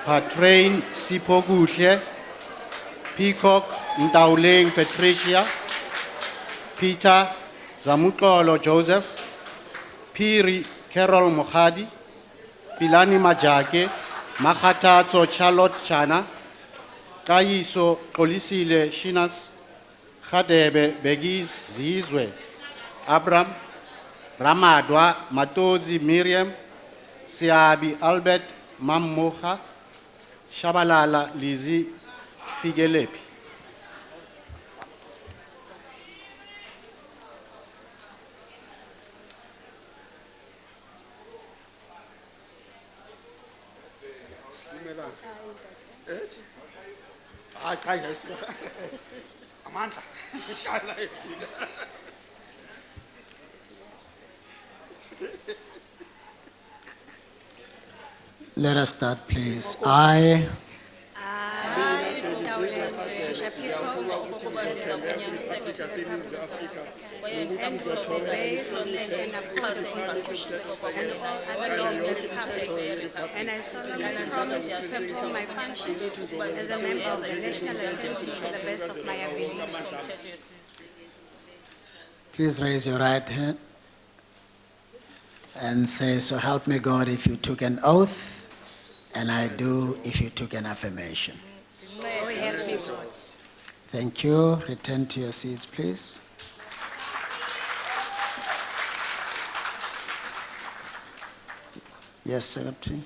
L: Patrain Sipokuhle, Peacock Ndauleng Patricia, Peter Zamukolo Joseph, Piri Carol Mohadi, Pilani Majake, Makatatso Charlotte Chana, Kaiso Kolisile Shinas, Khadebe Begiz Zizwe, Abram, Ramadwa Matozi Miriam, Siabi Albert Mammoha, Shabalala Lizi Figelepi.
A: Let us start, please. I,
I: and I solemnly promise to perform my functions as a member of the National Assembly to the best of my ability.
A: please raise your right hand and say, so help me God, if you took an oath, and I do if you took an affirmation.
I: So help me God.
A: Thank you. Return to your seats, please. Yes, Secretary.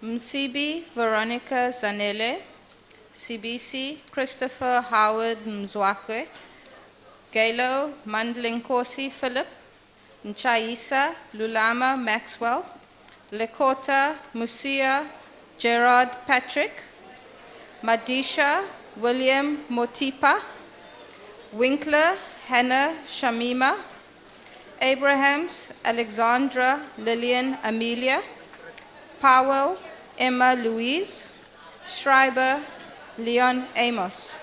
C: Msibi Veronica Zanele, SABC Christopher Howard Mzwakwe, Galo Mandlinkosi Philip, Nchaisa Lulama Maxwell, Lekota Musia Gerard Patrick, Madisha William Motipa, Winkler Hannah Shamima, Abrahams, Alexandra Lillian Amelia, Powell, Emma Louise, Schreiber, Leon Amos.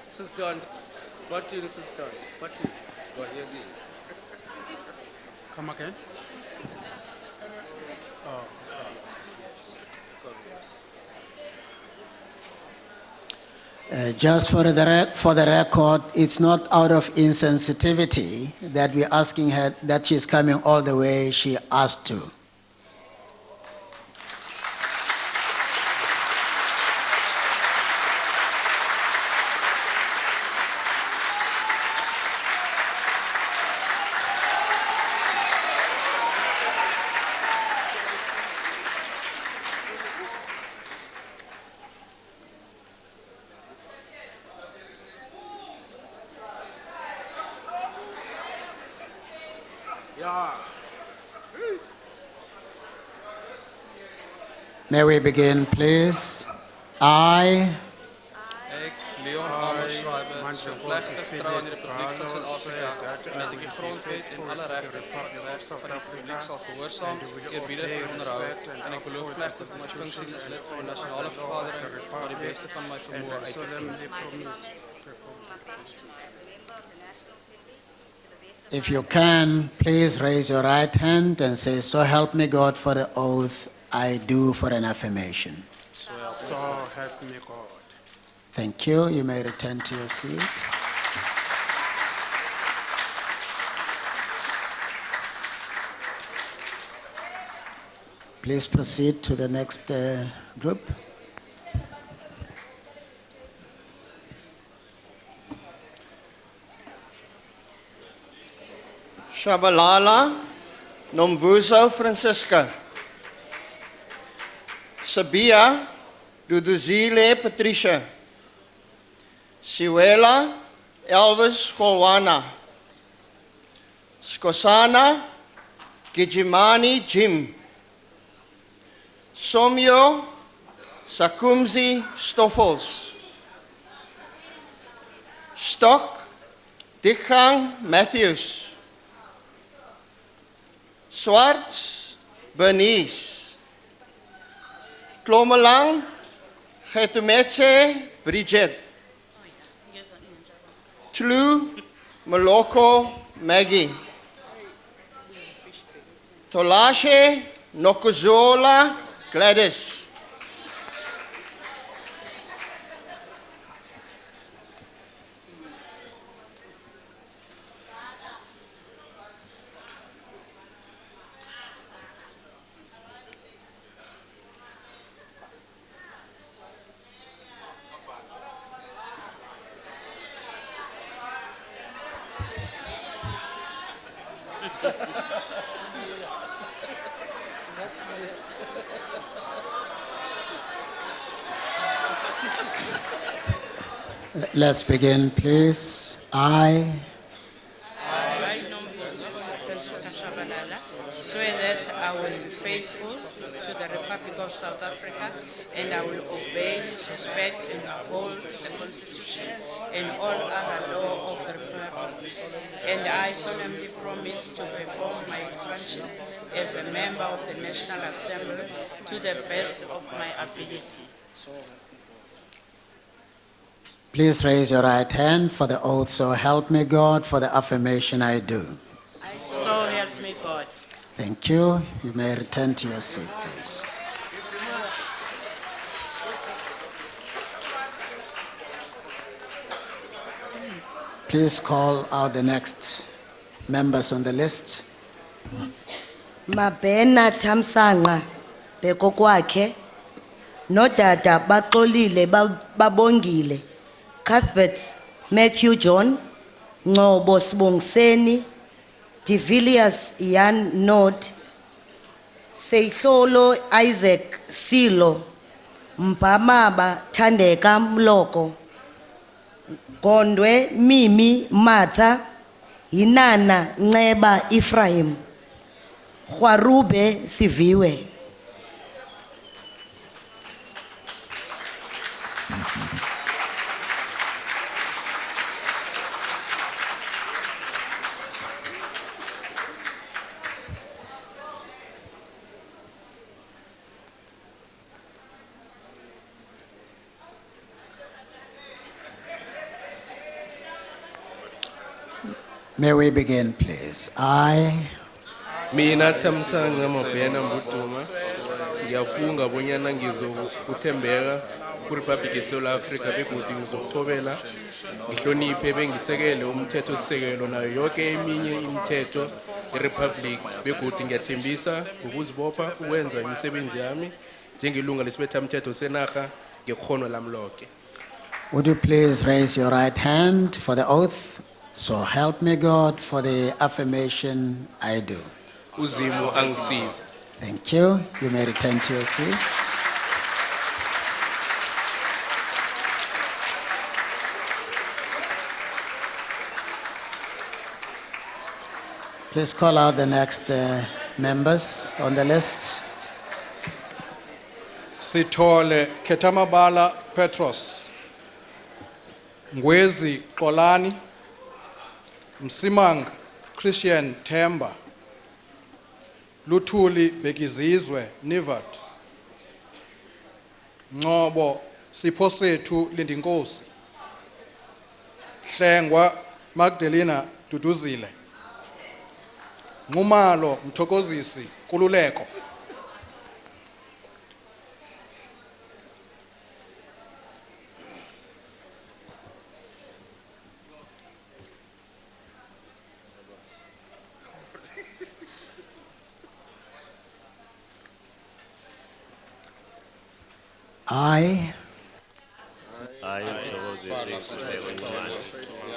M: Sister, what is sister? What is? Go ahead.
P: Come again? Oh.
A: Just for the record, it's not out of insensitivity that we're asking her that she's coming all the way she asked to. May we begin, please? I,
M: Ik, Leon Amos Schreiber, plastic vertrouw in de Republiek van Zuid-Afrika en dat ik de grondwet en alle rechten van de Republiek zal gehoorzaam, eerbiedig en onderhouden. En ik beloof plechtig mijn functies als lid van de Nationale Vergadering naar de beste van mijn vermogen uit te voeren.
A: if you can, please raise your right hand and say, "So help me God," for the oath I do for an affirmation.
P: So help me God.
A: Thank you. You may return to your seat. Please proceed to the next group.
V: Shabalala Nomvuzo Francisca. Sabia Duduzile Patricia. Siwela Elvis Kolwana. Skosana Gijimani Jim. Somyo Sakumzi Stoffels. Stock Dikhang Matthews. Swarts Bernice. Klomelang Getumetse Bridget. Tlu Moloko Maggie. Tolashe Nokuzola Gladys.
A: Let's begin, please. I
B: swear that I will be faithful to the Republic of South Africa and I will obey, respect and uphold the Constitution and all other law of the Republic. And I solemnly promise to perform my functions as a member of the National Assembly to the best of my ability.
A: please raise your right hand for the oath. So help me God, for the affirmation I do.
B: So help me God.
A: Thank you. You may return to your seat, please. Please call out the next members on the list.
N: Mabena Tamsanga, bheko kwakhe nodada baxolile babongile Cuthbert Matthew John Ngcobo Sibongiseni De Villiers Jan Nod Seihlolo Isaac Silo Mpamaba Thandeka Mloko Gondwe Mimi Martha Hinana Nceba Ephraim Khwarube Siviwe.
A: May we begin, please?
O: Mina Thamsanqa Mabhena Mbuduma ngiyafunga bonyana ngizokuthembeka kuRepublic yeSouth Africa begodu ngizokuthobela ngihloniphe bengisekele umthetho-sisekelo nayo yonke eminye imithetho yeRepublic begodu ngiyathembisa ngokuzibopha ukwenza imisebenzi yami njengelunga lesibethamthetho senarha ngekhono lami lonke.
A: Would you please raise your right hand for the oath? So help me God for the affirmation I do.
O: Uzimu angisize.
A: Thank you. You may return to your seats. Please call out the next members on the list.
F: Sithole Ketamabala Petros, Ngwezi Xolani, Msimang Christian Themba, Luthuli Bekizizwe Nivat, Ngcobo Siphosethu Lindinkosi, Hlengwa Magdalena Duduzile, Nxumalo Mthokozisi Kululeko,
A: I,
K: Mthokozisi Mogoeng Mogoeng,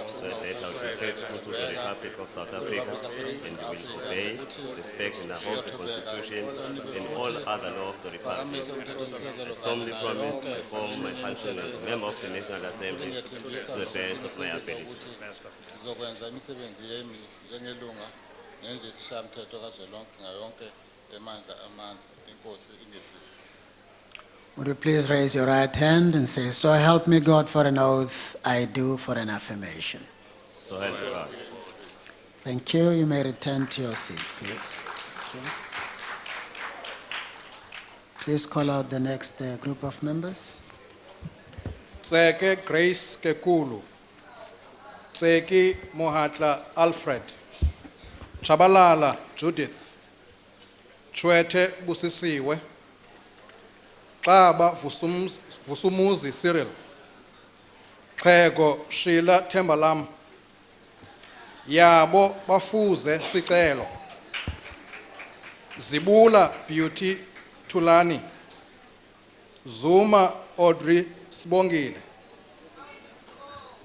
K: swear that I will be faithful to the Republic of South Africa and will obey, respect and uphold the Constitution and all other laws of the Republic. I solemnly promise to perform my function as a member of the National Assembly to the best of my ability.
D: Ngizokwenza imisebenzi yami njengelunga ngenze isishayamthetho kazwelonke ngayo yonke emandla amandla inkosi ingesizi.
A: would you please raise your right hand and say, so help me God for an oath I do for an affirmation.
K: So help me God.
A: Thank you. You may return to your seats, please. Thank you. Please call out the next group of members.
F: Tseke Grace Kekulu, Tseki Mohatla Alfred, Chabalala Judith, Chwete Busisiwe, Xaba Vusumuzi Cyril, Xhego Sheila Thembalam, Yabo Bafuze Sicelo, Zibula Beauty Tulani, Zuma Audrey Sibongile,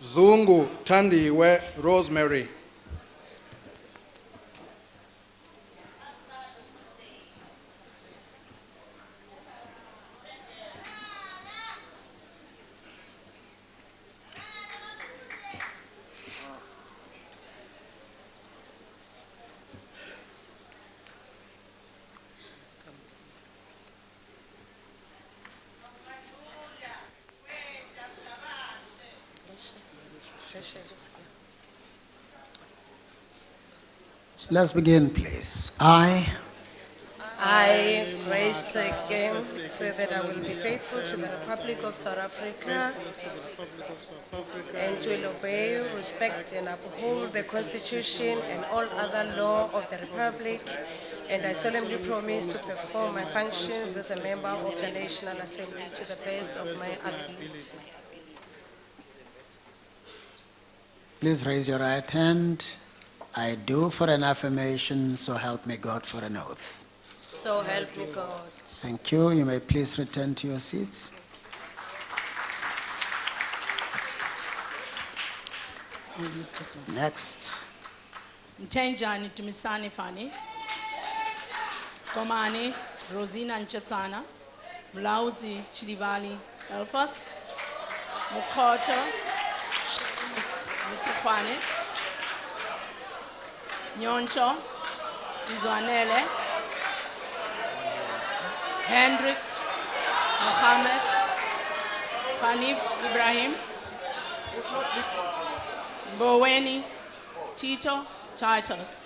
F: Zungu Thandiwe Rosemary,
A: Let's begin, please.
Q: I, Grace Tseke, swear that I will be faithful to the Republic of South Africa and will obey, respect and uphold the Constitution and all other law of the Republic, and I solemnly promise to perform my functions as a member of the National Assembly to the best of my ability.
A: Please raise your right hand. I do for an affirmation, so help me God for an oath.
Q: So help me God.
A: Thank you. You may please return to your seats. Next.
J: Mtenjani Tumisani Fani, Komani Rosina Nchatsana, Mlauzi Chilivali Elfas, Mukoto Mutsikwane, Nyoncho Mzwanele, Hendricks Mohammed, Hanif Ibrahim, Boweni Tito Titus.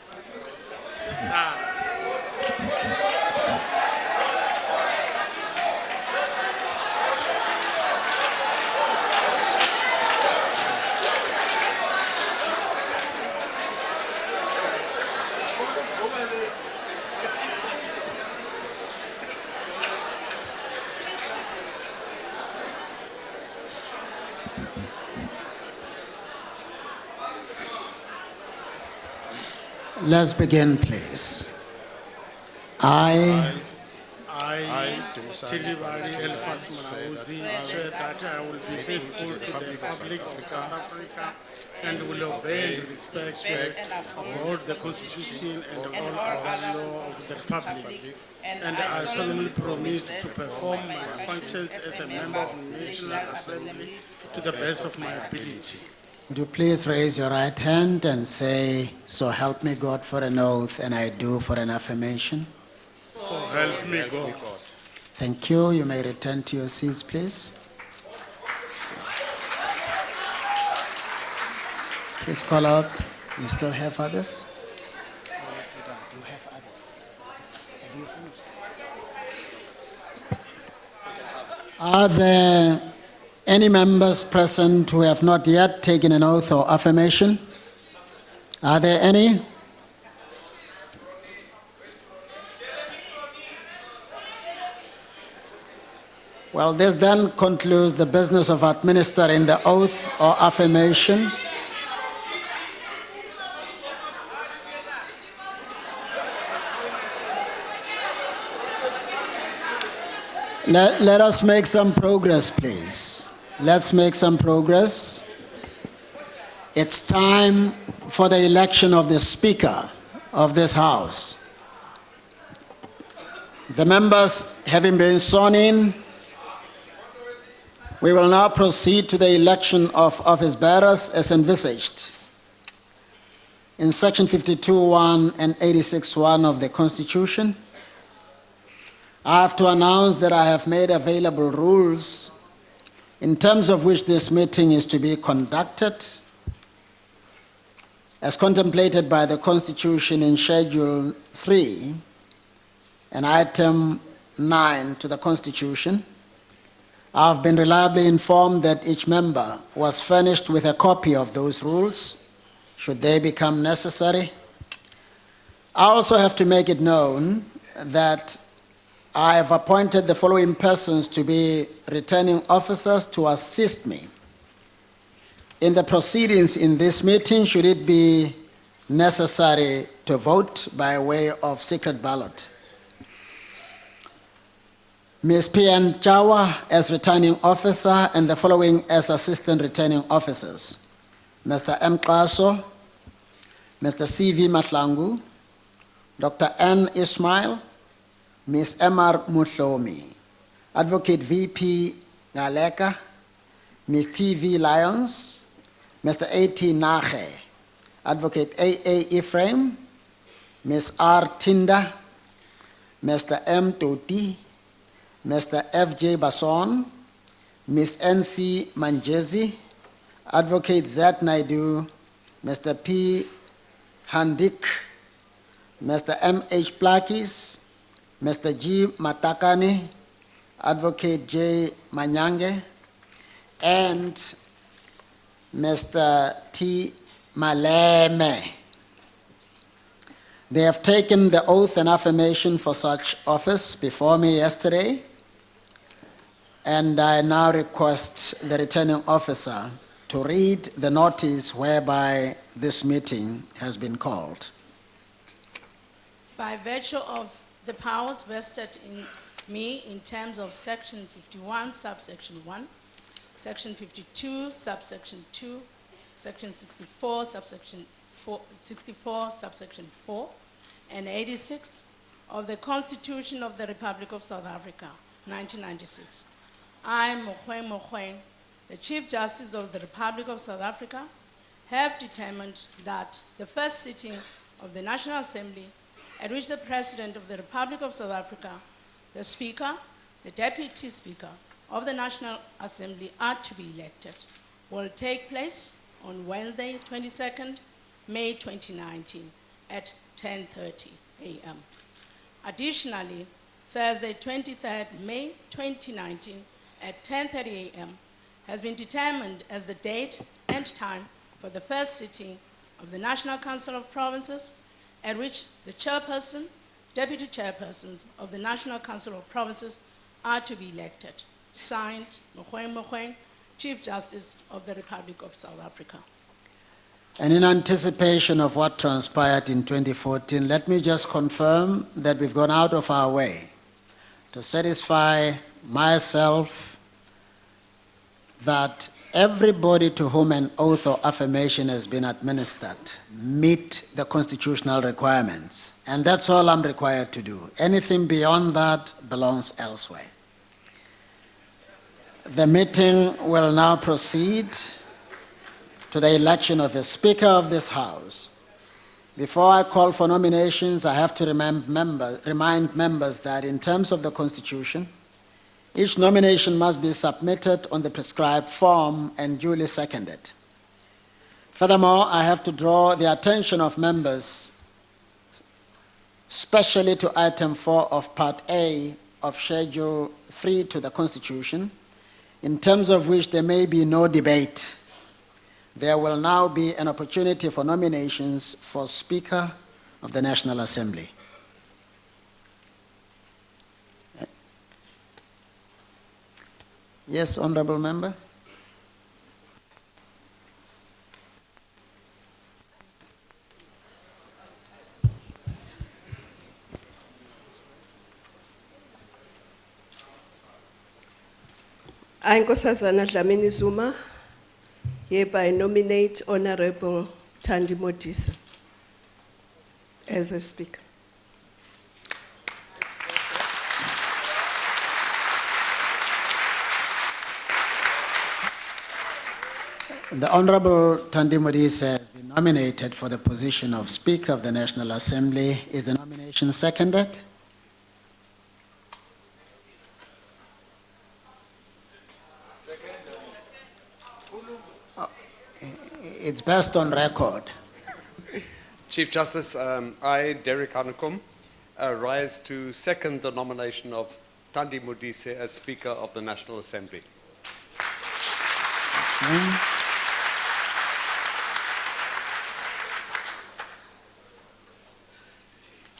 A: Let's begin, please. I,
P: Chilivali Elfas Malauzi, swear that I will be faithful to the Republic of South Africa and will obey and respect uphold the Constitution and all other law of the Republic. And I solemnly promise to perform my functions as a member of the National Assembly to the best of my ability.
A: would you please raise your right hand and say, "So help me God," for an oath, and I do for an affirmation?
P: So help me God.
A: Thank you. You may return to your seats, please. Please call out. You still have others? You have others. Have you finished? Are there any members present who have not yet taken an oath or affirmation? Are there any? Well, this then concludes the business of administering the oath or affirmation. Let us make some progress, please. Let's make some progress. It's time for the election of the Speaker of this House. The members having been sworn in, we will now proceed to the election of office bearers as envisaged in Section 52(1) and 86(1) of the Constitution. I have to announce that I have made available rules in terms of which this meeting is to be conducted, as contemplated by the Constitution in Schedule 3 and Item 9 to the Constitution. I have been reliably informed that each member was furnished with a copy of those rules, should they become necessary. I also have to make it known that I have appointed the following persons to be returning officers to assist me in the proceedings in this meeting, should it be necessary to vote by way of secret ballot. Ms. P.N. Chawa as returning officer and the following as assistant returning officers: Mr. M. Kaso, Mr. C.V. Matlangu, Dr. N. Ismail, Ms. M.R. Muhlomi, Advocate V.P. Ngaleka, Ms. T.V. Lyons, Mr. A.T. Nache, Advocate A.A. Ephraim, Ms. R. Tinda, Mr. M. Toti, Mr. F.J. Basson, Ms. N.C. Manjezi, Advocate Z. Naidu, Mr. P. Handik, Mr. M.H. Plakis, Mr. G. Matakani, Advocate J. Manyange, and Mr. T. Maleme. They have taken the oath and affirmation for such office before me yesterday, and I now request the returning officer to read the notice whereby this meeting has been called.
J: By virtue of the powers vested in me in terms of Section 51, subsection 1, Section 52, subsection 2, Section 64, subsection 4, and 86 of the Constitution of the Republic of South Africa, 1996. I, Mogoeng Mogoeng, the Chief Justice of the Republic of South Africa, have determined that the first sitting of the National Assembly, at which the President of the Republic of South Africa, the Speaker, the Deputy Speaker of the National Assembly are to be elected, will take place on Wednesday, 22nd May 2019 at 10:30 a.m. Additionally, Thursday, 23rd May 2019 at 10:30 a.m. has been determined as the date and time for the first sitting of the National Council of Provinces, at which the chairperson, deputy chairpersons of the National Council of Provinces are to be elected. Signed, Mogoeng Mogoeng, Chief Justice of the Republic of South Africa.
A: And in anticipation of what transpired in 2014, let me just confirm that we've gone out of our way to satisfy myself that everybody to whom an oath or affirmation has been administered meet the constitutional requirements. And that's all I'm required to do. Anything beyond that belongs elsewhere. The meeting will now proceed to the election of a Speaker of this House. Before I call for nominations, I have to remind members that in terms of the Constitution, each nomination must be submitted on the prescribed form and duly seconded. Furthermore, I have to draw the attention of members, especially to item 4 of Part A of Schedule 3 to the Constitution, in terms of which there may be no debate. There will now be an opportunity for nominations for Speaker of the National Assembly. Yes, Honorable Member.
R: I, Nkosazana Dlamini Zuma, hereby nominate Honorable Thandi Modise as a Speaker.
A: The Honorable Thandi Modise has been nominated for the position of Speaker of the National Assembly. Is the nomination seconded? It's best on record.
S: Chief Justice, I, Derek Hanekom, rise to second the nomination of Thandi Modise as Speaker of the National Assembly.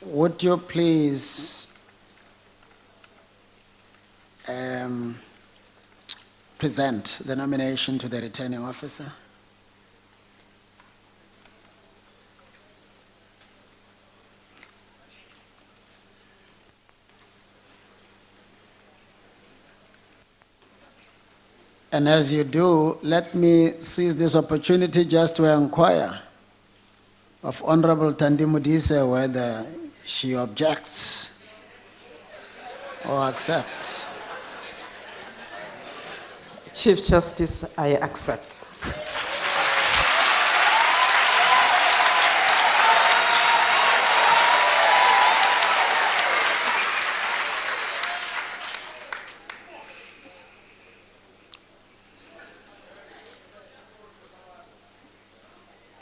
A: Would you please present the nomination to the returning officer? And as you do, let me seize this opportunity just to inquire of Honorable Thandi Modise whether she objects or accepts.
R: Chief Justice, I accept.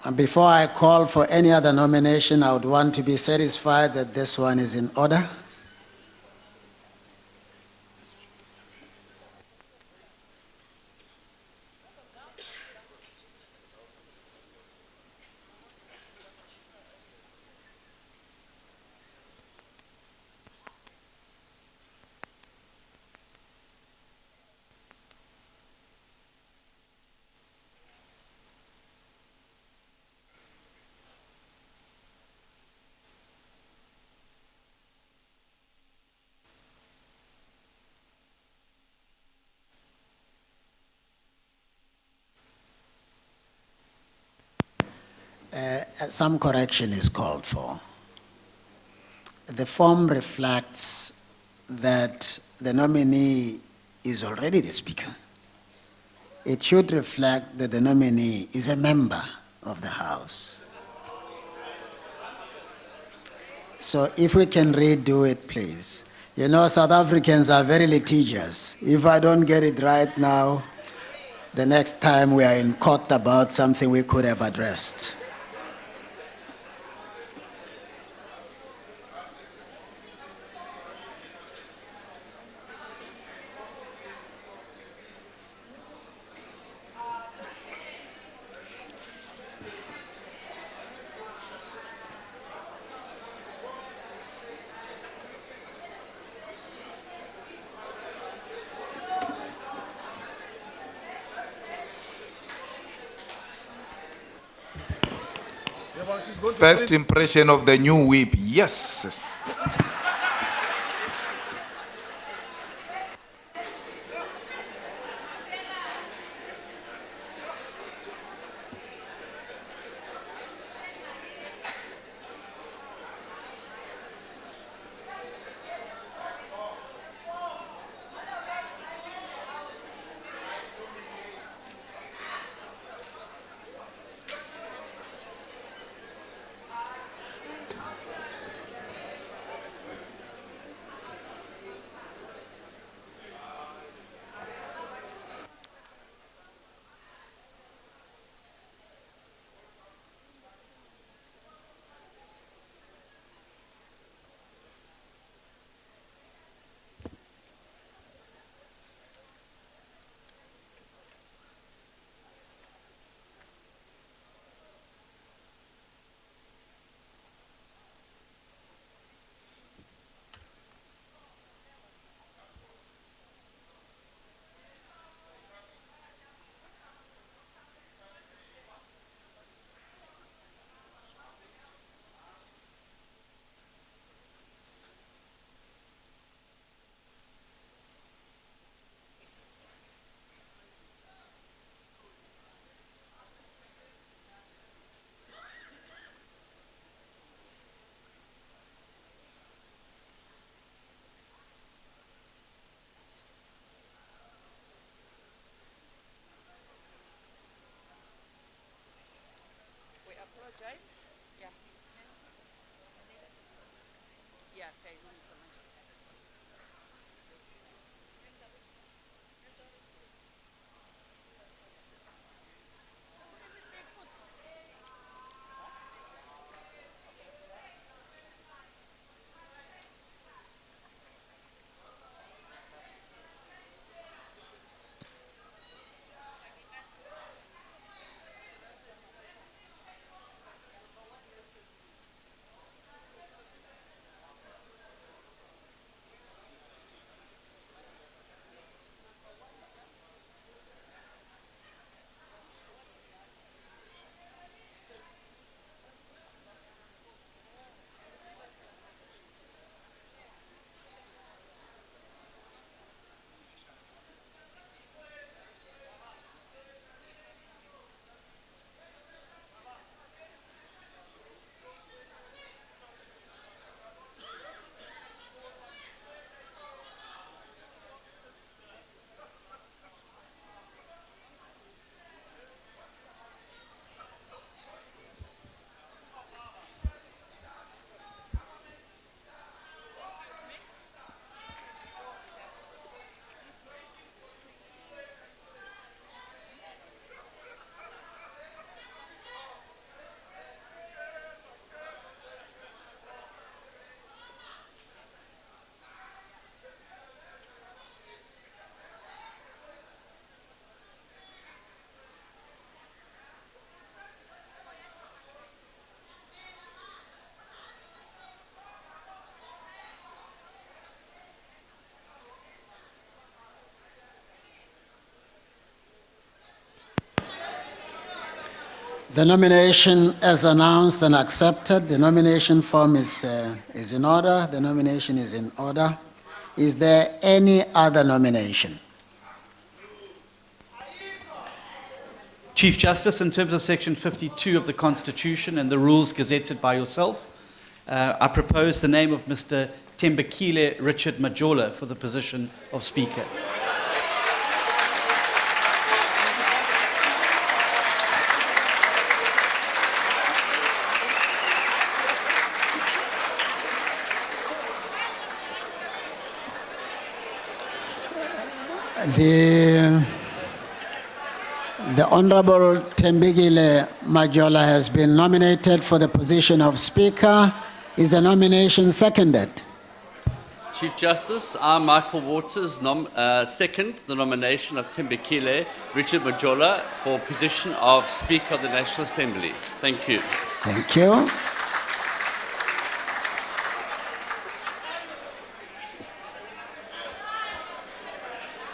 A: And before I call for any other nomination, I would want to be satisfied that this one is in order. some correction is called for. The form reflects that the nominee is already the Speaker. It should reflect that the nominee is a member of the House. So if we can redo it, please. You know, South Africans are very litigious. If I don't get it right now, the next time we are in court about something we could have addressed.
H: First impression of the new whip, yes. The nomination as announced and accepted, the nomination form is in order, the nomination is in order. Is there any other nomination?
E: Chief Justice, in terms of Section 52 of the Constitution and the rules gazetted by yourself, I propose the name of Mr. Tembekile Richard Majola for the position of Speaker.
H: The Honorable Tembekile Majola has been nominated for the position of Speaker. Is the nomination seconded?
T: Chief Justice, I, Michael Waters, second the nomination of Tembekile Richard Majola for position of Speaker of the National Assembly. Thank you.
H: Thank you.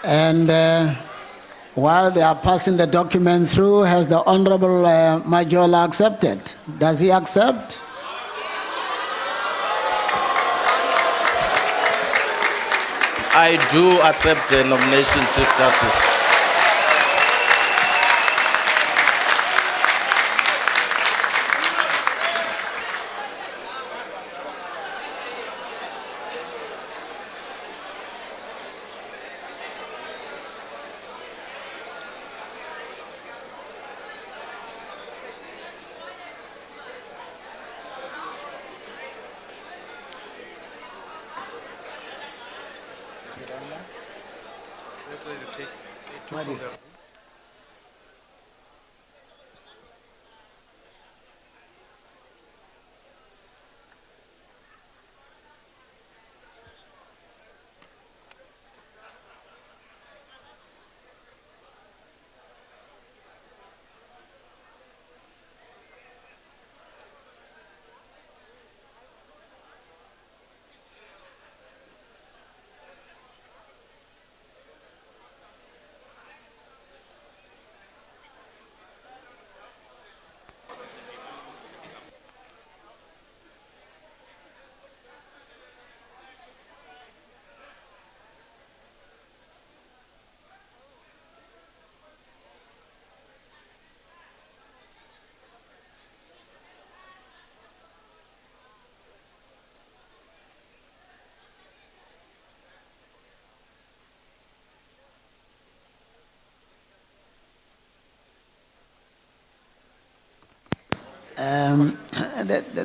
H: And while they are passing the document through, has the Honorable Majola accepted? Does he accept?
W: I do accept the nomination, Chief Justice.
H: What is it?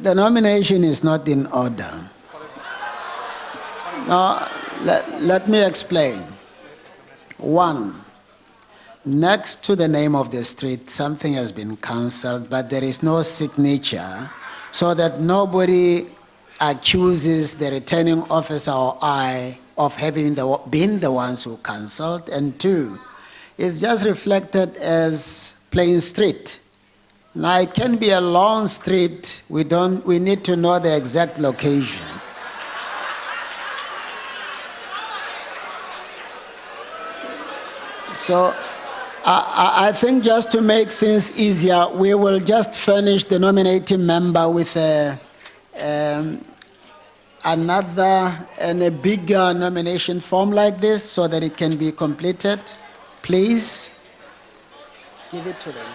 H: The nomination is not in order. Now, let me explain. One, next to the name of the street, something has been cancelled, but there is no signature, so that nobody accuses the returning officer or I of having been the ones who cancelled. And two, it's just reflected as plain street. Now, it can be a long street. We need to know the exact location. So I think just to make things easier, we will just furnish the nominating member with another and a bigger nomination form like this so that it can be completed. Please give it to them.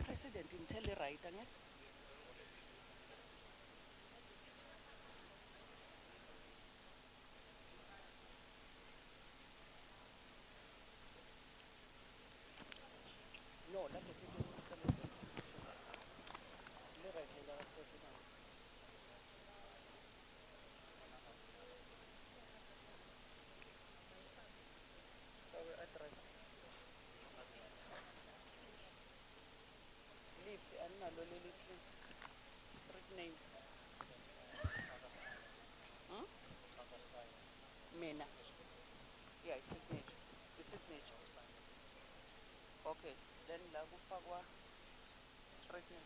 B: President in tell right, Mina. Yeah, signature. The signature. Okay, then la kufakwa straight name.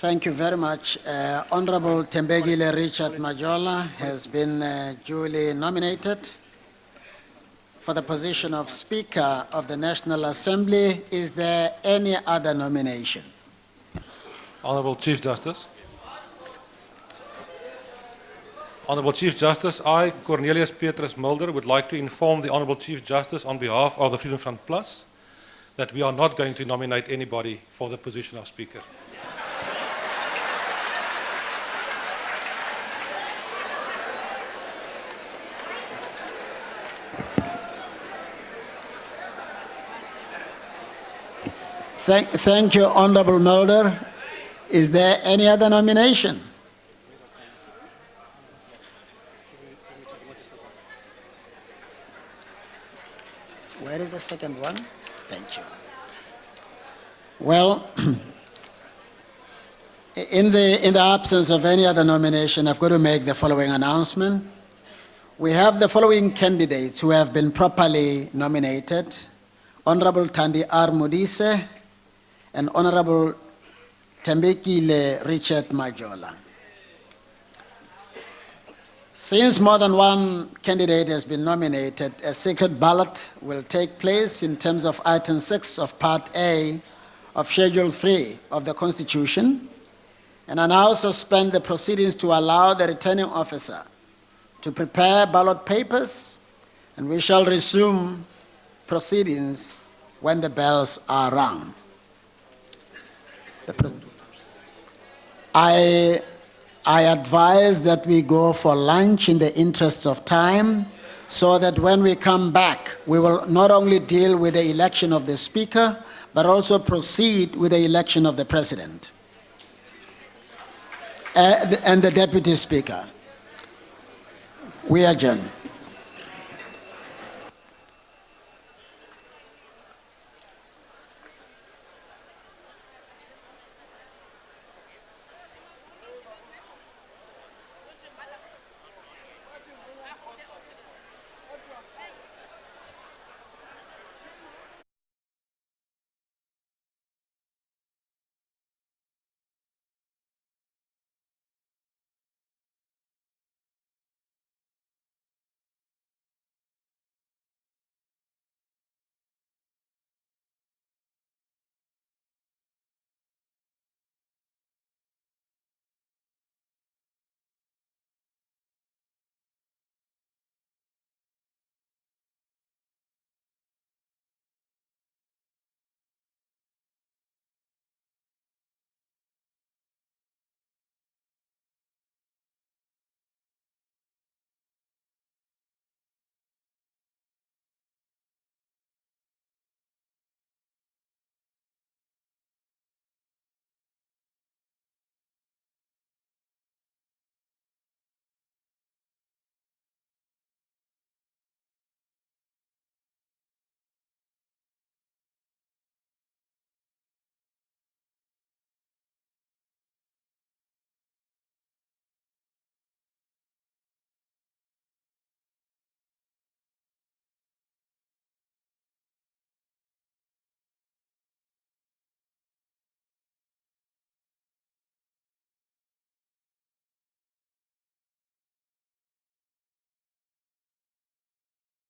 H: Thank you very much. Honorable Tembegile Richard Majola has been duly nominated for the position of Speaker of the National Assembly. Is there any other nomination?
F: Honorable Chief Justice. Honorable Chief Justice, I, Cornelius Petrus Mulder, would like to inform the Honorable Chief Justice on behalf of the Freedom Front Plus that we are not going to nominate anybody for the position of Speaker.
H: Thank you, Honorable Mulder. Is there any other nomination? Where is the second one? Thank you. Well, in the absence of any other nomination, I've got to make the following announcement. We have the following candidates who have been properly nominated: Honorable Thandi R. Modise and Honorable Tembekile Richard Majola. Since more than one candidate has been nominated, a secret ballot will take place in terms of Item 6 of Part A of Schedule 3 of the Constitution, and I now suspend the proceedings to allow the returning officer to prepare ballot papers, and we shall resume proceedings when the bells are rung. I advise that we go for lunch in the interests of time, so that when we come back, we will not only deal with the election of the Speaker, but also proceed with the election of the President and the Deputy Speaker. We adjourn.